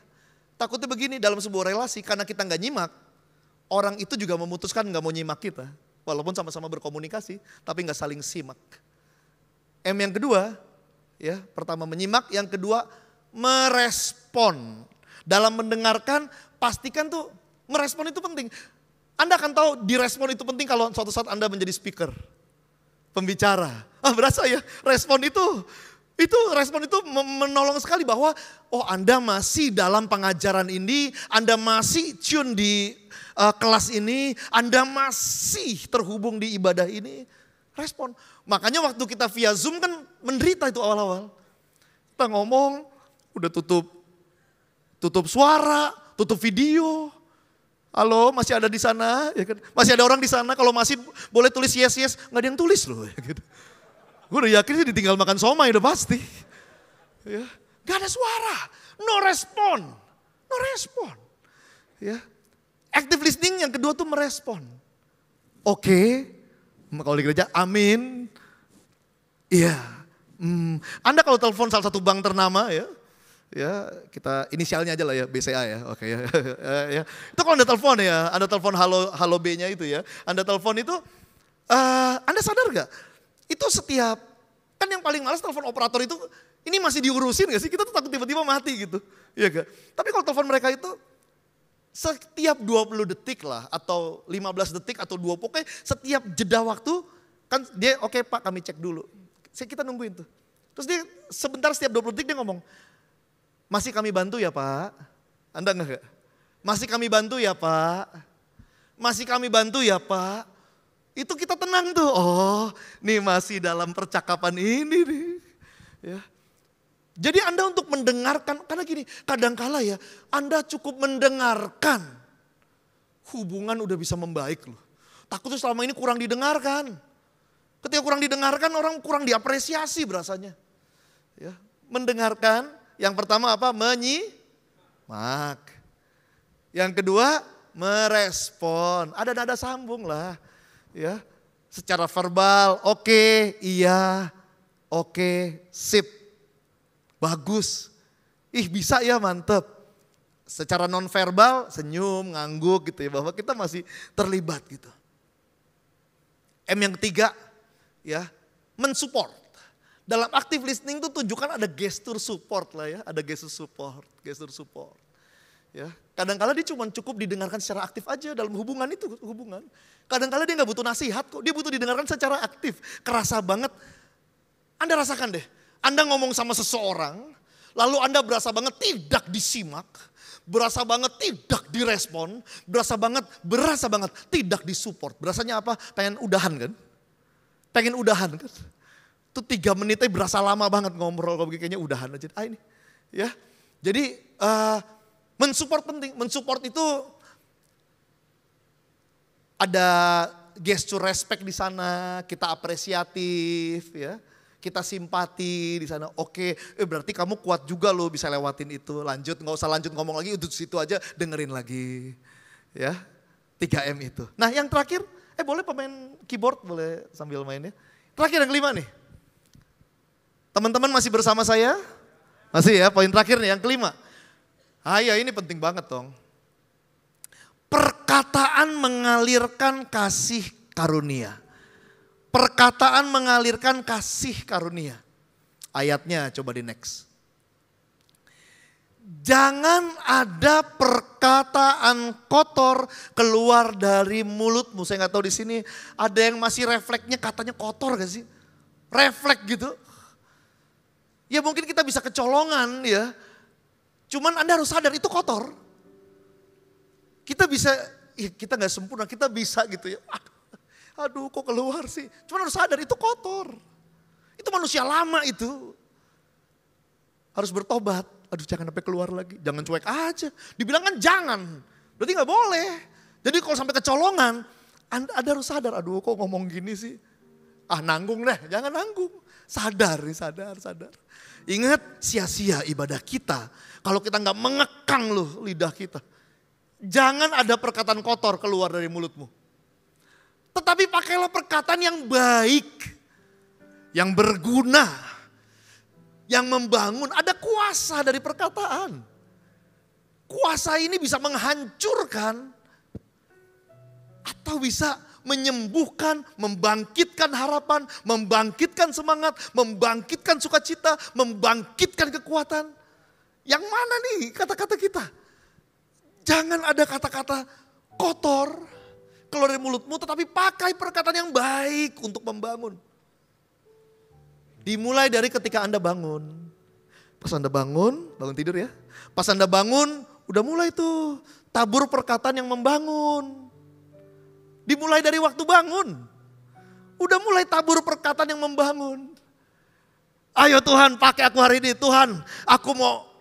Takutnya begini dalam sebuah relasi, karena kita nggak nyimak, orang itu juga memutuskan nggak mau nyimak kita. Walaupun sama-sama berkomunikasi, tapi nggak saling simak. M yang kedua, ya, pertama menyimak, yang kedua merespon. Dalam mendengarkan, pastikan tuh merespon itu penting. Anda akan tahu direspon itu penting kalau suatu saat Anda menjadi speaker, pembicara. Berasa ya, respon itu menolong sekali bahwa Anda masih dalam pengajaran ini, Anda masih tune di kelas ini, Anda masih terhubung di ibadah ini, respon. Makanya waktu kita via Zoom kan menderita itu awal-awal. Kita ngomong, udah tutup suara, tutup video. Halo, masih ada di sana? Ya kan? Masih ada orang di sana, kalau masih boleh tulis yes, nggak ada yang tulis loh. Ya gitu. Gue udah yakin sih ditinggal makan somai udah pasti. Ya. Gak ada suara, no respon. Ya. Active listening yang kedua tuh merespon. Oke, kalau di gereja amin. Iya. Anda kalau telepon salah satu bank ternama ya kita inisialnya aja lah ya, BCA ya, oke ya. Ya. Itu kalau Anda telepon ya, Anda telepon halo B-nya itu ya, Anda telepon itu, Anda sadar gak? Itu setiap, kan yang paling malas telepon operator itu, ini masih diurusin gak sih? Kita tuh takut tiba-tiba mati gitu, iya gak? Tapi kalau telepon mereka itu, setiap 20 detik lah, atau 15 detik atau 20, pokoknya setiap jeda waktu, kan dia oke Pak kami cek dulu. Kita nungguin tuh. Terus dia sebentar setiap 20 detik dia ngomong, masih kami bantu ya Pak? Anda enggak? Masih kami bantu ya Pak? Masih kami bantu ya Pak? Itu kita tenang tuh, nih masih dalam percakapan ini nih. Ya. Jadi Anda untuk mendengarkan, karena gini, kadangkala ya Anda cukup mendengarkan, hubungan udah bisa membaik loh. Takutnya selama ini kurang didengarkan. Ketika kurang didengarkan orang kurang diapresiasi berasanya. Ya. Mendengarkan, yang pertama apa? Menyimak. Yang kedua merespon, ada nada sambung lah. Ya, secara verbal, oke, iya, oke, sip, bagus, bisa ya mantep. Secara non verbal, senyum, ngangguk gitu ya, bahwa kita masih terlibat gitu. M yang ketiga, ya, mensupport. Dalam active listening itu tunjukkan ada gestur support lah ya, ada gestur support. Ya, kadang-kala dia cuma cukup didengarkan secara aktif aja dalam hubungan itu, Kadang-kala dia nggak butuh nasihat kok, dia butuh didengarkan secara aktif. Kerasa banget, Anda rasakan deh, Anda ngomong sama seseorang, lalu Anda berasa banget tidak disimak, berasa banget tidak direspon, berasa banget tidak disupport. Berasanya apa? Pengen udahan kan? Itu 3 menitnya berasa lama banget ngobrol, kayaknya udahan aja. Ini, ya. Jadi mensupport penting, mensupport itu ada gestur respect di sana, kita apresiatif, ya, kita simpati di sana. Oke, berarti kamu kuat juga loh bisa lewatin itu. Lanjut, nggak usah lanjut ngomong lagi, untuk situ aja dengerin lagi, ya. 3M itu. Nah yang terakhir, boleh pemain keyboard boleh sambil main ya. Terakhir yang kelima nih. Teman-teman masih bersama saya? Masih ya, poin terakhir nih yang kelima. Ya ini penting banget dong. Perkataan mengalirkan kasih karunia. Perkataan mengalirkan kasih karunia. Ayatnya coba di next. Jangan ada perkataan kotor keluar dari mulutmu. Saya nggak tahu di sini ada yang masih refleksnya katanya kotor gak sih? Refleks gitu. Ya mungkin kita bisa kecolongan ya. Cuman Anda harus sadar itu kotor. Kita bisa, kita gak sempurna, kita bisa gitu ya. Aduh kok keluar sih. Cuman harus sadar itu kotor. Itu manusia lama itu. Harus bertobat. Aduh jangan sampai keluar lagi, jangan cuek aja. Dibilang kan jangan, berarti gak boleh. Jadi kalau sampai kecolongan, Anda harus sadar, aduh kok ngomong gini sih. Nanggung deh, jangan nanggung. Sadar nih, sadar. Ingat, sia-sia ibadah kita kalau kita nggak mengekang loh lidah kita. Jangan ada perkataan kotor keluar dari mulutmu. Tetapi pakailah perkataan yang baik, yang berguna, yang membangun. Ada kuasa dari perkataan. Kuasa ini bisa menghancurkan atau bisa menyembuhkan, membangkitkan harapan, membangkitkan semangat, membangkitkan sukacita, membangkitkan kekuatan. Yang mana nih kata-kata kita? Jangan ada kata-kata kotor keluar dari mulutmu, tetapi pakai perkataan yang baik untuk membangun. Dimulai dari ketika Anda bangun. Pas Anda bangun tidur ya. Pas Anda bangun, udah mulai tuh tabur perkataan yang membangun. Dimulai dari waktu bangun. Udah mulai tabur perkataan yang membangun. Ayo Tuhan, pakai aku hari ini. Tuhan, aku mau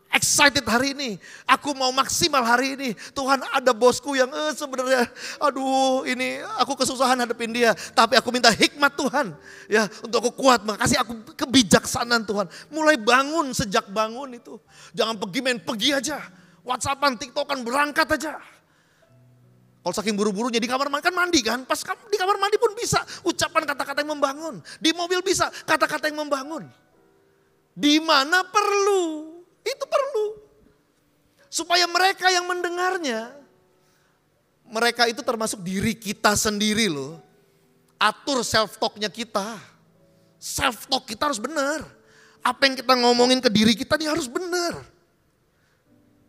excited hari ini. Aku mau maksimal hari ini. Tuhan, ada bosku yang sebenarnya aduh ini aku kesusahan hadapin dia. Tapi aku minta hikmat Tuhan. Ya, untuk aku kuat. Makasih aku kebijaksanaan Tuhan. Mulai bangun, sejak bangun itu. Jangan pergi aja. WhatsAppan, TikTokan, berangkat aja. Kalau saking buru-burunya di kamar mandi kan mandi kan. Pas di kamar mandi pun bisa ucapan kata-kata yang membangun. Di mobil bisa kata-kata yang membangun. Di mana perlu. Itu perlu. Supaya mereka yang mendengarnya. Mereka itu termasuk diri kita sendiri loh. Atur self-talknya kita. Self-talk kita harus benar. Apa yang kita ngomongin ke diri kita ini harus benar.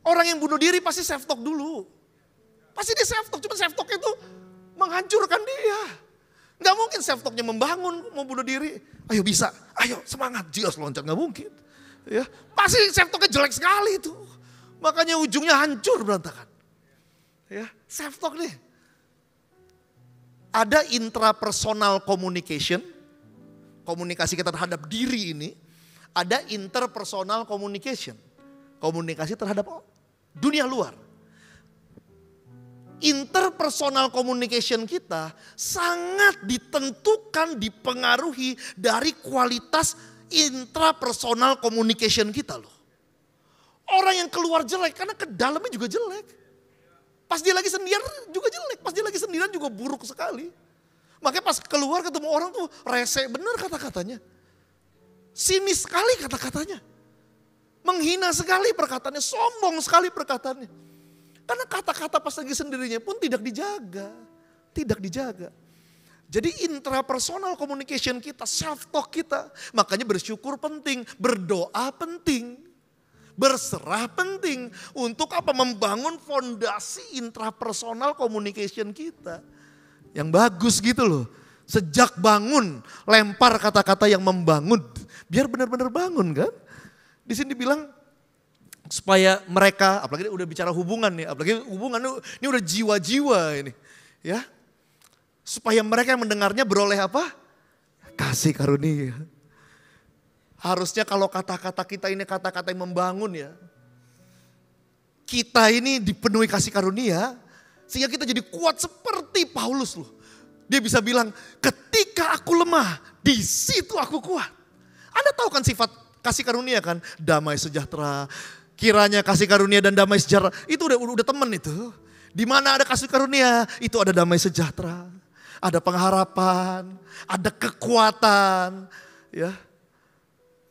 Orang yang bunuh diri pasti self-talk dulu. Pasti dia self-talk, cuma self-talk itu menghancurkan dia. Gak mungkin self-talknya membangun, mau bunuh diri. Ayo bisa, ayo semangat, jios loncat, gak mungkin. Ya, pasti self-talknya jelek sekali itu. Makanya ujungnya hancur berantakan. Ya, self-talk nih. Ada intrapersonal communication, komunikasi kita terhadap diri ini. Ada interpersonal communication, komunikasi terhadap dunia luar. Interpersonal communication kita sangat ditentukan, dipengaruhi dari kualitas intrapersonal communication kita loh. Orang yang keluar jelek karena ke dalamnya juga jelek. Pas dia lagi sendirian juga jelek, pas dia lagi sendirian juga buruk sekali. Makanya pas keluar ketemu orang tuh rese bener kata-katanya. Sinis sekali kata-katanya. Menghina sekali perkataannya, sombong sekali perkataannya. Karena kata-kata pas lagi sendirinya pun tidak dijaga. Tidak dijaga. Jadi intrapersonal communication kita, self-talk kita. Makanya bersyukur penting, berdoa penting. Berserah penting. Untuk apa? Membangun fondasi intrapersonal communication kita. Yang bagus gitu loh. Sejak bangun, lempar kata-kata yang membangun. Biar benar-benar bangun kan. Di sini bilang, supaya mereka, apalagi udah bicara hubungan nih, apalagi hubungan ini udah jiwa-jiwa ini. Ya. Supaya mereka yang mendengarnya beroleh apa? Kasih karunia. Harusnya kalau kata-kata kita ini kata-kata yang membangun ya. Kita ini dipenuhi kasih karunia, sehingga kita jadi kuat seperti Paulus loh. Dia bisa bilang, ketika aku lemah, di situ aku kuat. Anda tahu kan sifat kasih karunia kan? Damai sejahtera. Kiranya kasih karunia dan damai sejahtera, itu udah teman itu. Di mana ada kasih karunia, itu ada damai sejahtera. Ada pengharapan, ada kekuatan. Ya,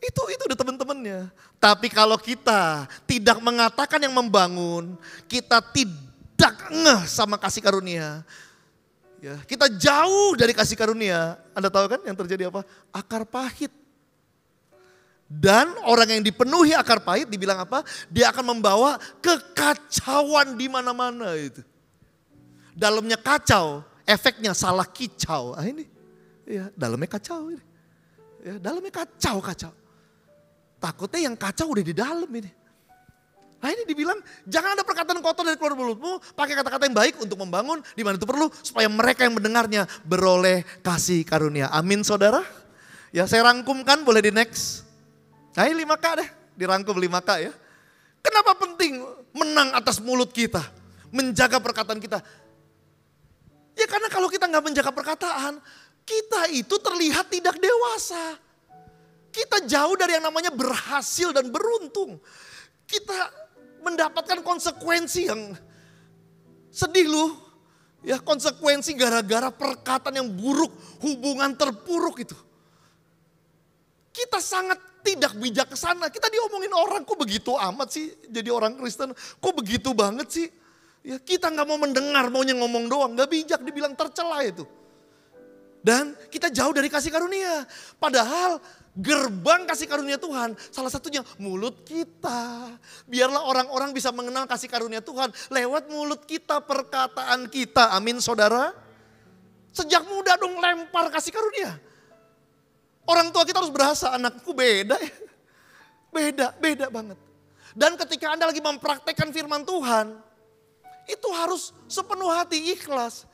itu udah teman-temannya. Tapi kalau kita tidak mengatakan yang membangun, kita tidak ngeh sama kasih karunia. Ya, kita jauh dari kasih karunia. Anda tahu kan yang terjadi apa? Akar pahit. Dan orang yang dipenuhi akar pahit dibilang apa? Dia akan membawa kekacauan di mana-mana itu. Dalamnya kacau, efeknya salah kicau. Ini, ya, dalamnya kacau ini. Ya, dalamnya kacau. Takutnya yang kacau udah di dalam ini. Nah ini dibilang jangan ada perkataan kotor dari keluar mulutmu, pakai kata-kata yang baik untuk membangun di mana itu perlu supaya mereka yang mendengarnya beroleh kasih karunia. Amin saudara. Ya saya rangkumkan, boleh di next. Nah ini 5K deh, dirangkum 5K ya. Kenapa penting menang atas mulut kita, menjaga perkataan kita? Ya karena kalau kita nggak menjaga perkataan, kita itu terlihat tidak dewasa. Kita jauh dari yang namanya berhasil dan beruntung. Kita mendapatkan konsekuensi yang sedih loh. Ya, konsekuensi gara-gara perkataan yang buruk, hubungan terpuruk itu. Kita sangat tidak bijaksana. Kita diomongin orang, kok begitu amat sih jadi orang Kristen. Kok begitu banget sih. Ya, kita gak mau mendengar, maunya ngomong doang. Gak bijak, dibilang tercela itu. Dan kita jauh dari kasih karunia. Padahal gerbang kasih karunia Tuhan, salah satunya mulut kita. Biarlah orang-orang bisa mengenal kasih karunia Tuhan lewat mulut kita, perkataan kita. Amin saudara. Sejak muda dong lempar kasih karunia. Orang tua kita harus berasa, anakku beda ya. Beda banget. Dan ketika Anda lagi mempraktekkan firman Tuhan, itu harus sepenuh hati, ikhlas.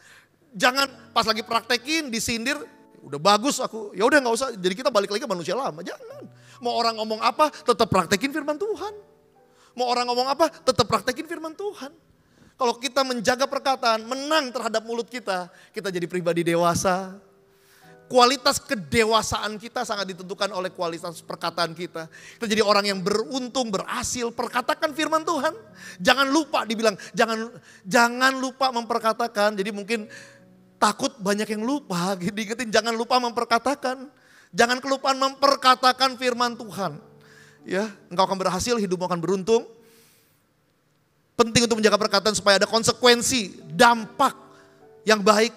Jangan pas lagi praktekin disindir, udah bagus aku, ya udah nggak usah. Jadi kita balik lagi ke manusia lama, jangan. Mau orang ngomong apa, tetap praktekin firman Tuhan. Mau orang ngomong apa, tetap praktekin firman Tuhan. Kalau kita menjaga perkataan, menang terhadap mulut kita jadi pribadi dewasa. Kualitas kedewasaan kita sangat ditentukan oleh kualitas perkataan kita. Kita jadi orang yang beruntung, berhasil, perkatakan firman Tuhan. Jangan lupa dibilang, jangan lupa memperkatakan. Jadi mungkin takut banyak yang lupa, diingetin jangan lupa memperkatakan. Jangan kelupaan memperkatakan firman Tuhan. Ya, engkau akan berhasil, hidupmu akan beruntung. Penting untuk menjaga perkataan supaya ada konsekuensi, dampak yang baik.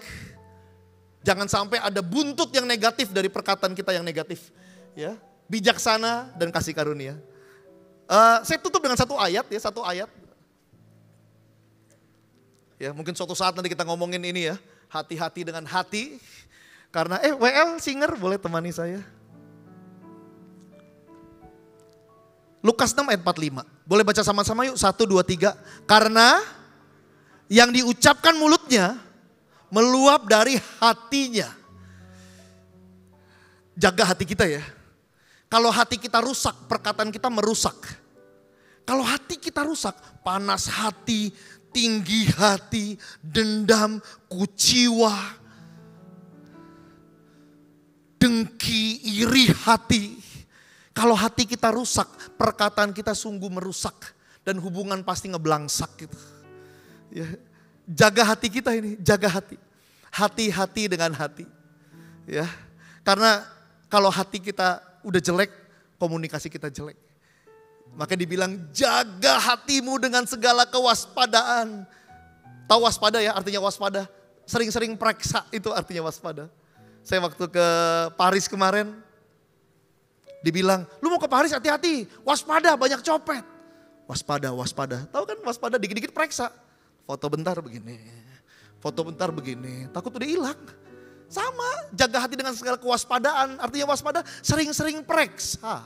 Jangan sampai ada buntut yang negatif dari perkataan kita yang negatif. Ya, bijaksana dan kasih karunia. Saya tutup dengan satu ayat. Ya, mungkin suatu saat nanti kita ngomongin ini ya. Hati-hati dengan hati. Karena WL Singer boleh temani saya. Lukas 6 ayat 45. Boleh baca sama-sama yuk. 1, 2, 3. Karena yang diucapkan mulutnya meluap dari hatinya. Jaga hati kita ya. Kalau hati kita rusak, perkataan kita merusak. Kalau hati kita rusak, panas hati, tinggi hati, dendam, kuciwa, dengki, iri hati. Kalau hati kita rusak, perkataan kita sungguh merusak. Dan hubungan pasti ngeblangsak gitu. Ya. Jaga hati kita ini, jaga hati. Hati-hati dengan hati. Ya. Karena kalau hati kita udah jelek, komunikasi kita jelek. Maka dibilang jaga hatimu dengan segala kewaspadaan. Tahu waspada ya, artinya waspada. Sering-sering periksa itu artinya waspada. Saya waktu ke Paris kemarin, dibilang, lu mau ke Paris hati-hati, waspada banyak copet. Waspada. Tahu kan waspada, dikit-dikit periksa. Foto bentar begini, takut udah hilang. Sama, jaga hati dengan segala kewaspadaan. Artinya waspada, sering-sering periksa.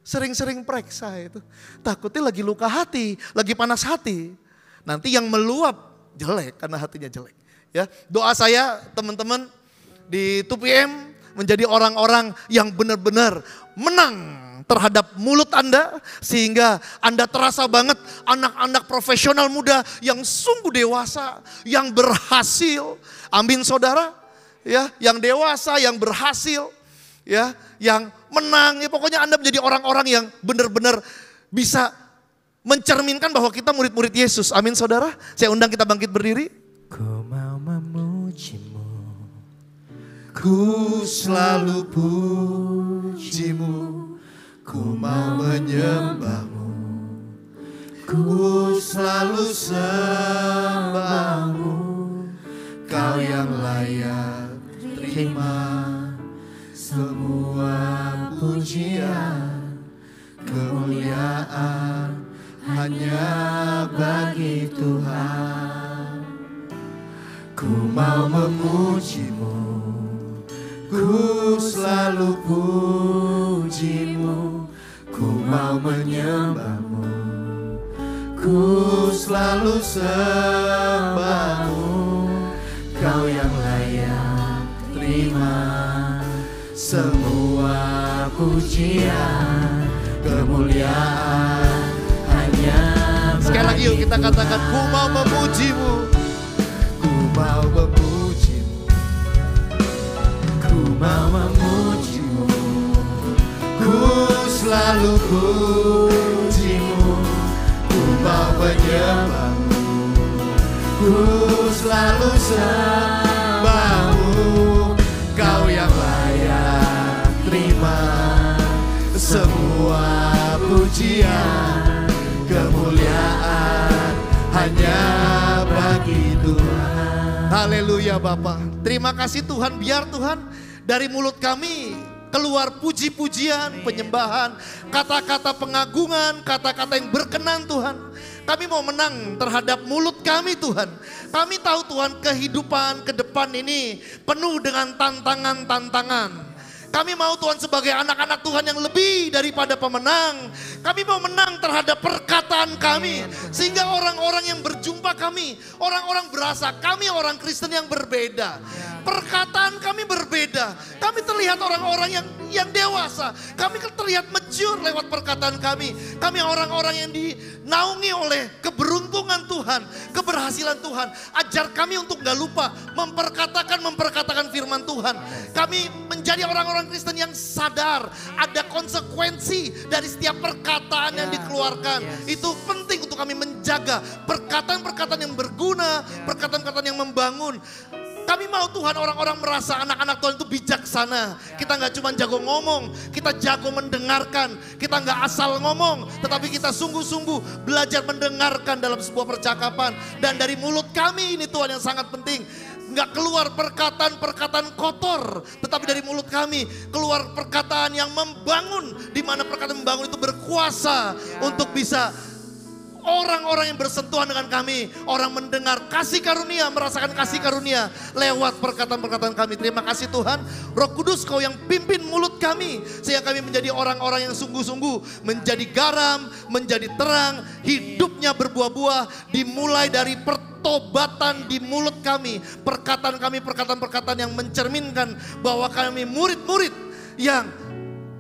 Sering-sering periksa itu. Takutnya lagi luka hati, lagi panas hati. Nanti yang meluap jelek karena hatinya jelek. Ya, doa saya teman-teman di 2PM menjadi orang-orang yang benar-benar menang terhadap mulut Anda, sehingga Anda terasa banget anak-anak profesional muda yang sungguh dewasa, yang berhasil. Amin saudara. Ya, yang dewasa, yang berhasil, ya, yang menang. Ya, pokoknya Anda menjadi orang-orang yang benar-benar bisa mencerminkan bahwa kita murid-murid Yesus. Amin saudara. Saya undang kita bangkit berdiri. Ku mau memujimu, ku selalu pujimu. Ku mau menyembahmu, ku selalu sembahmu. Kau yang layak terima semua pujian, kemuliaan hanya bagi Tuhan. Ku mau memujimu, ku selalu pujimu. Ku mau menyembahmu, ku selalu sembahmu. Kau yang layak terima semua pujian, kemuliaan hanya Sekali lagi yuk kita katakan, ku mau memujimu. Ku mau memujimu, selalu pujimu, ku mau menyembahmu, ku selalu sembahmu, kau yang layak terima semua pujian, kemuliaan hanya bagi Tuhan. Haleluya Bapa. Terima kasih Tuhan, biar Tuhan dari mulut kami keluar puji-pujian, penyembahan, kata-kata pengagungan, kata-kata yang berkenan Tuhan. Kami mau menang terhadap mulut kami Tuhan. Kami tahu Tuhan kehidupan ke depan ini penuh dengan tantangan-tantangan. Kami mau Tuhan sebagai anak-anak Tuhan yang lebih daripada pemenang. Kami mau menang terhadap perkataan kami. Sehingga orang-orang yang berjumpa kami, orang-orang berasa kami orang Kristen yang berbeda. Perkataan kami berbeda. Kami terlihat orang-orang yang dewasa. Kami terlihat mature lewat perkataan kami. Kami orang-orang yang dinaungi oleh keberuntungan Tuhan, keberhasilan Tuhan. Ajar kami untuk gak lupa memperkatakan firman Tuhan. Kami menjadi orang-orang Kristen yang sadar ada konsekuensi dari setiap perkataan yang dikeluarkan. Itu penting untuk kami menjaga perkataan-perkataan yang berguna, perkataan-perkataan yang membangun. Kami mau Tuhan orang-orang merasa anak-anak Tuhan itu bijaksana. Kita gak cuma jago ngomong, kita jago mendengarkan. Kita gak asal ngomong, tetapi kita sungguh-sungguh belajar mendengarkan dalam sebuah percakapan. Dan dari mulut kami ini Tuhan yang sangat penting. Gak keluar perkataan-perkataan kotor, tetapi dari mulut kami keluar perkataan yang membangun. Di mana perkataan membangun itu berkuasa untuk bisa orang-orang yang bersentuhan dengan kami, orang mendengar kasih karunia, merasakan kasih karunia lewat perkataan-perkataan kami. Terima kasih Tuhan, Roh Kudus Kau yang pimpin mulut kami, sehingga kami menjadi orang-orang yang sungguh-sungguh menjadi garam, menjadi terang, hidupnya berbuah-buah, dimulai dari pertobatan di mulut kami, perkataan-perkataan yang mencerminkan bahwa kami murid-murid yang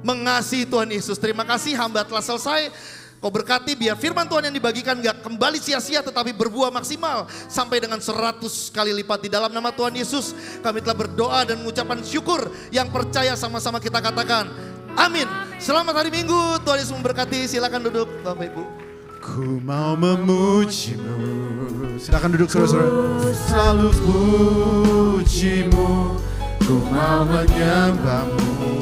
mengasihi Tuhan Yesus. Terima kasih, hamba telah selesai. Kau berkati biar firman Tuhan yang dibagikan gak kembali sia-sia, tetapi berbuah maksimal sampai dengan 100 kali lipat. Di dalam nama Tuhan Yesus kami telah berdoa dan mengucapkan syukur. Yang percaya sama-sama kita katakan amin. Selamat hari Minggu, Tuhan Yesus memberkati. Silakan duduk Bapak Ibu. Ku mau memujimu. Silakan duduk saudara-saudara. Ku selalu pujimu, ku mau menyembahmu,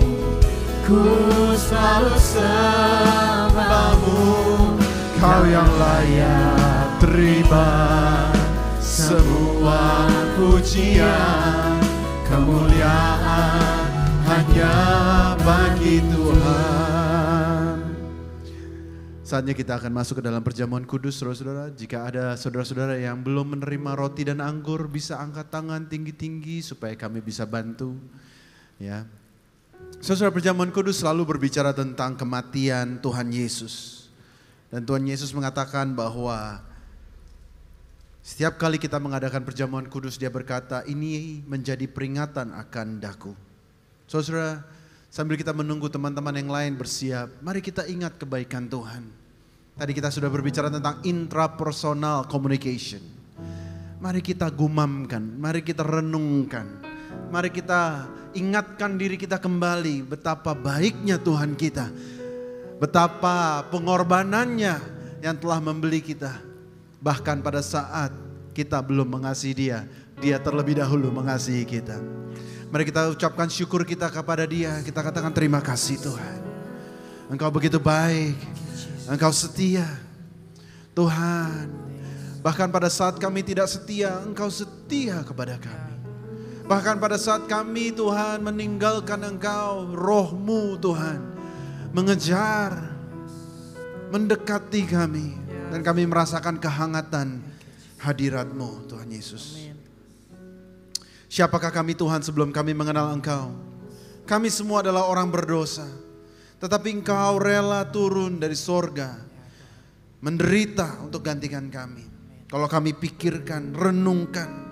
ku selalu sembahmu, kau yang layak terima semua pujian, kemuliaan hanya bagi Tuhan. Saatnya kita akan masuk ke dalam perjamuan kudus, saudara-saudara. Jika ada saudara-saudara yang belum menerima roti dan anggur, bisa angkat tangan tinggi-tinggi supaya kami bisa bantu. Ya. Saudara, perjamuan kudus selalu berbicara tentang kematian Tuhan Yesus. Dan Tuhan Yesus mengatakan bahwa setiap kali kita mengadakan perjamuan kudus, Dia berkata, ini menjadi peringatan akan daku. Saudara, sambil kita menunggu teman-teman yang lain bersiap, mari kita ingat kebaikan Tuhan. Tadi kita sudah berbicara tentang intrapersonal communication. Mari kita gumamkan, mari kita renungkan, mari kita ingatkan diri kita kembali betapa baiknya Tuhan kita. Betapa pengorbanannya yang telah membeli kita. Bahkan pada saat kita belum mengasihi Dia, Dia terlebih dahulu mengasihi kita. Mari kita ucapkan syukur kita kepada Dia. Kita katakan terima kasih Tuhan. Engkau begitu baik, Engkau setia Tuhan. Bahkan pada saat kami tidak setia, Engkau setia kepada kami. Bahkan pada saat kami Tuhan meninggalkan Engkau, Roh-Mu Tuhan mengejar, mendekati kami. Dan kami merasakan kehangatan hadirat-Mu Tuhan Yesus. Siapakah kami Tuhan sebelum kami mengenal Engkau? Kami semua adalah orang berdosa. Tetapi Engkau rela turun dari sorga, menderita untuk gantikan kami. Kalau kami pikirkan, renungkan,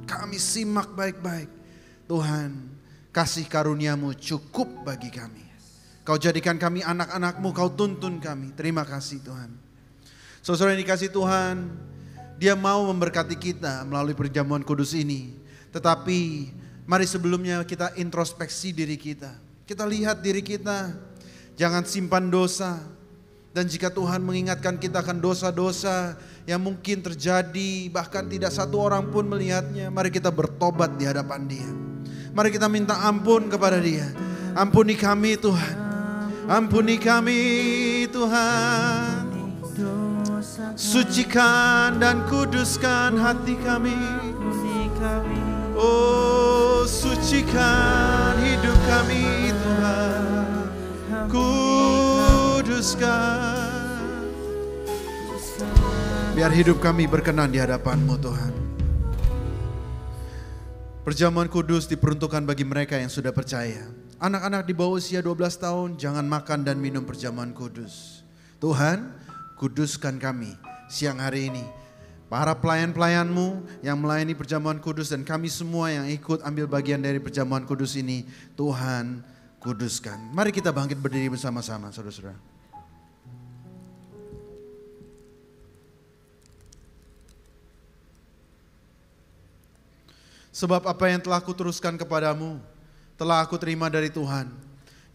kami simak baik-baik, Tuhan, kasih karunia-Mu cukup bagi kami. Kau jadikan kami anak-anak-Mu, Kau tuntun kami. Terima kasih Tuhan. Saudara yang dikasih Tuhan, Dia mau memberkati kita melalui perjamuan kudus ini. Tetapi mari sebelumnya kita introspeksi diri kita. Kita lihat diri kita. Jangan simpan dosa. Dan jika Tuhan mengingatkan kita akan dosa-dosa yang mungkin terjadi, bahkan tidak satu orang pun melihatnya, mari kita bertobat di hadapan Dia. Mari kita minta ampun kepada Dia. Ampuni kami Tuhan. Ampuni kami Tuhan. Sucikan dan kuduskan hati kami. Oh, sucikan hidup kami Tuhan. Kuduskan. Biar hidup kami berkenan di hadapan-Mu Tuhan. Perjamuan kudus diperuntukkan bagi mereka yang sudah percaya. Anak-anak di bawah usia 12 tahun jangan makan dan minum perjamuan kudus. Tuhan, kuduskan kami siang hari ini. Para pelayan-pelayan-Mu yang melayani perjamuan kudus dan kami semua yang ikut ambil bagian dari perjamuan kudus ini, Tuhan kuduskan. Mari kita bangkit berdiri bersama-sama, saudara-saudara. Sebab apa yang telah kuteruskan kepadamu, telah aku terima dari Tuhan.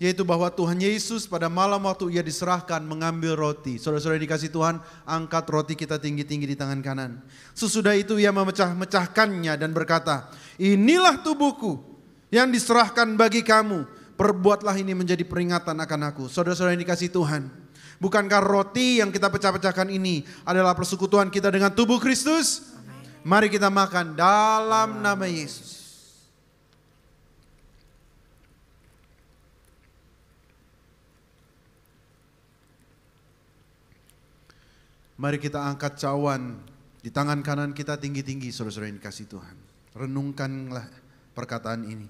Yaitu bahwa Tuhan Yesus pada malam waktu Ia diserahkan mengambil roti. Saudara-saudara dikasih Tuhan, angkat roti kita tinggi-tinggi di tangan kanan. Sesudah itu Ia memecah-mecahkannya dan berkata, inilah tubuhku yang diserahkan bagi kamu. Perbuatlah ini menjadi peringatan akan aku. Saudara-saudara yang dikasih Tuhan, bukankah roti yang kita pecah-pecahkan ini adalah persekutuan kita dengan tubuh Kristus? Mari kita makan dalam nama Yesus. Mari kita angkat cawan di tangan kanan kita tinggi-tinggi, saudara-saudara yang dikasih Tuhan. Renungkanlah perkataan ini.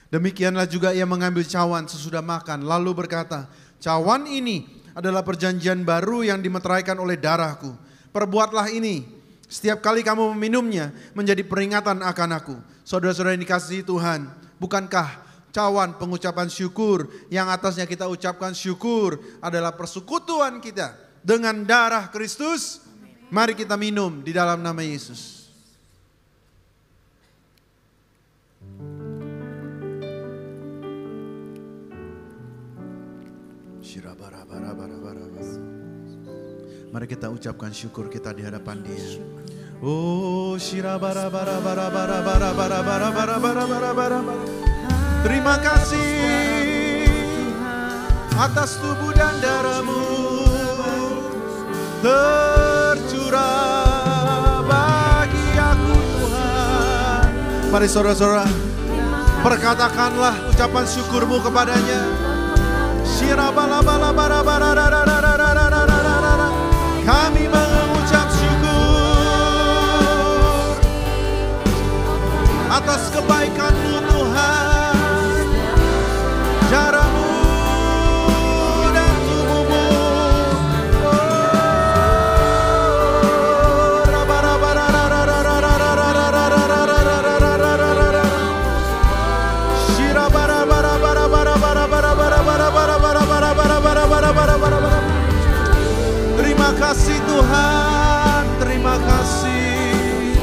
Demikianlah juga Ia mengambil cawan sesudah makan, lalu berkata, cawan ini adalah perjanjian baru yang dimeteraikan oleh darahku. Perbuatlah ini, setiap kali kamu meminumnya menjadi peringatan akan aku. Saudara-saudara yang dikasihi Tuhan, bukankah cawan pengucapan syukur yang atasnya kita ucapkan syukur adalah persekutuan kita dengan darah Kristus? Mari kita minum di dalam nama Yesus. Mari kita ucapkan syukur kita di hadapan Dia. Oh, terima kasih atas tubuh dan darah-Mu tercurah bagi aku Tuhan. Mari saudara-saudara, perkatakanlah ucapan syukur-Mu kepadanya. Kami mengucap syukur atas kebaikan-Mu Tuhan, darah-Mu dan tubuh-Mu. Terima kasih Tuhan, terima kasih.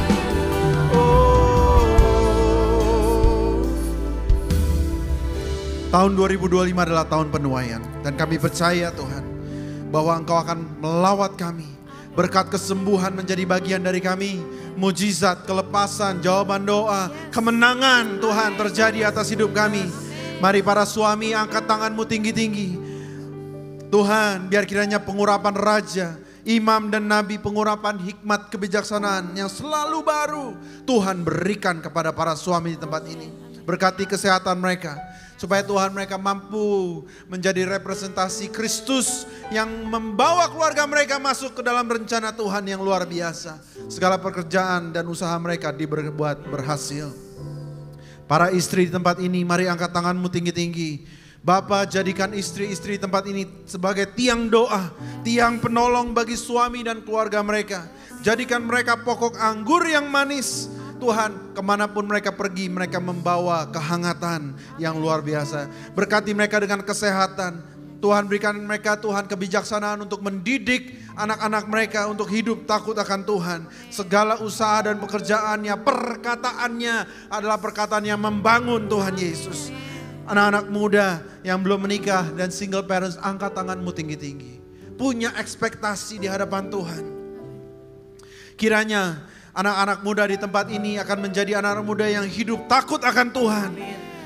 Tahun 2025 adalah tahun penuaian dan kami percaya Tuhan bahwa Engkau akan melawat kami. Berkat kesembuhan menjadi bagian dari kami, mujizat, kelepasan, jawaban doa, kemenangan Tuhan terjadi atas hidup kami. Mari para suami angkat tanganmu tinggi-tinggi. Tuhan, biar kiranya pengurapan raja, imam dan nabi, pengurapan hikmat kebijaksanaan yang selalu baru Tuhan berikan kepada para suami di tempat ini. Berkati kesehatan mereka, supaya Tuhan mereka mampu menjadi representasi Kristus yang membawa keluarga mereka masuk ke dalam rencana Tuhan yang luar biasa. Segala pekerjaan dan usaha mereka dibuat berhasil. Para istri di tempat ini, mari angkat tanganmu tinggi-tinggi. Bapa, jadikan istri-istri tempat ini sebagai tiang doa, tiang penolong bagi suami dan keluarga mereka. Jadikan mereka pokok anggur yang manis. Tuhan, kemanapun mereka pergi, mereka membawa kehangatan yang luar biasa. Berkati mereka dengan kesehatan. Tuhan, berikan mereka Tuhan kebijaksanaan untuk mendidik anak-anak mereka untuk hidup takut akan Tuhan. Segala usaha dan pekerjaannya, perkataannya adalah perkataan yang membangun Tuhan Yesus. Anak-anak muda yang belum menikah dan single parents, angkat tanganmu tinggi-tinggi. Punya ekspektasi di hadapan Tuhan. Kiranya anak-anak muda di tempat ini akan menjadi anak-anak muda yang hidup takut akan Tuhan.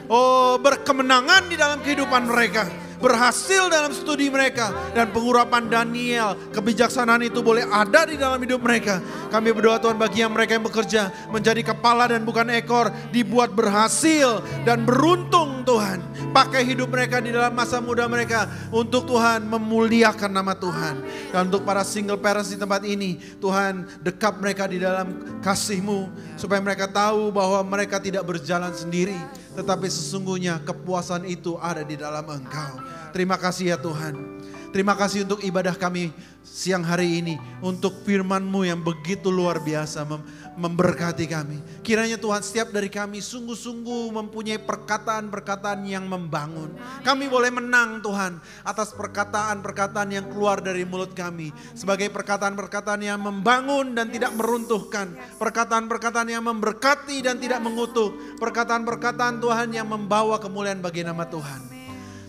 Oh, berkemenangan di dalam kehidupan mereka. Berhasil dalam studi mereka. Dan pengurapan Daniel, kebijaksanaan itu boleh ada di dalam hidup mereka. Kami berdoa Tuhan bagi yang mereka yang bekerja menjadi kepala dan bukan ekor, dibuat berhasil dan beruntung Tuhan. Pakai hidup mereka di dalam masa muda mereka untuk Tuhan memuliakan nama Tuhan. Dan untuk para single parents di tempat ini, Tuhan dekap mereka di dalam kasih-Mu supaya mereka tahu bahwa mereka tidak berjalan sendiri, tetapi sesungguhnya kepuasan itu ada di dalam Engkau. Terima kasih ya Tuhan. Terima kasih untuk ibadah kami siang hari ini. Untuk firman-Mu yang begitu luar biasa memberkati kami. Kiranya Tuhan setiap dari kami sungguh-sungguh mempunyai perkataan-perkataan yang membangun. Kami boleh menang Tuhan atas perkataan-perkataan yang keluar dari mulut kami. Sebagai perkataan-perkataan yang membangun dan tidak meruntuhkan. Perkataan-perkataan yang memberkati dan tidak mengutuk. Perkataan-perkataan Tuhan yang membawa kemuliaan bagi nama Tuhan.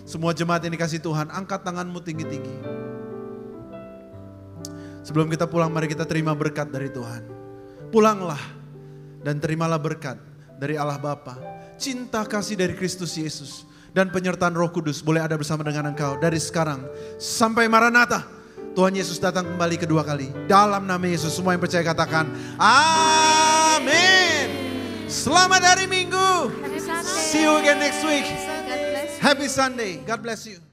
Semua jemaat yang dikasih Tuhan, angkat tanganmu tinggi-tinggi. Sebelum kita pulang, mari kita terima berkat dari Tuhan. Pulanglah dan terimalah berkat dari Allah Bapa, cinta kasih dari Kristus Yesus, dan penyertaan Roh Kudus boleh ada bersama dengan engkau dari sekarang sampai Maranatha. Tuhan Yesus datang kembali kedua kali. Dalam nama Yesus, semua yang percaya katakan amin. Selamat hari Minggu. See you again next week. Happy Sunday. God bless you.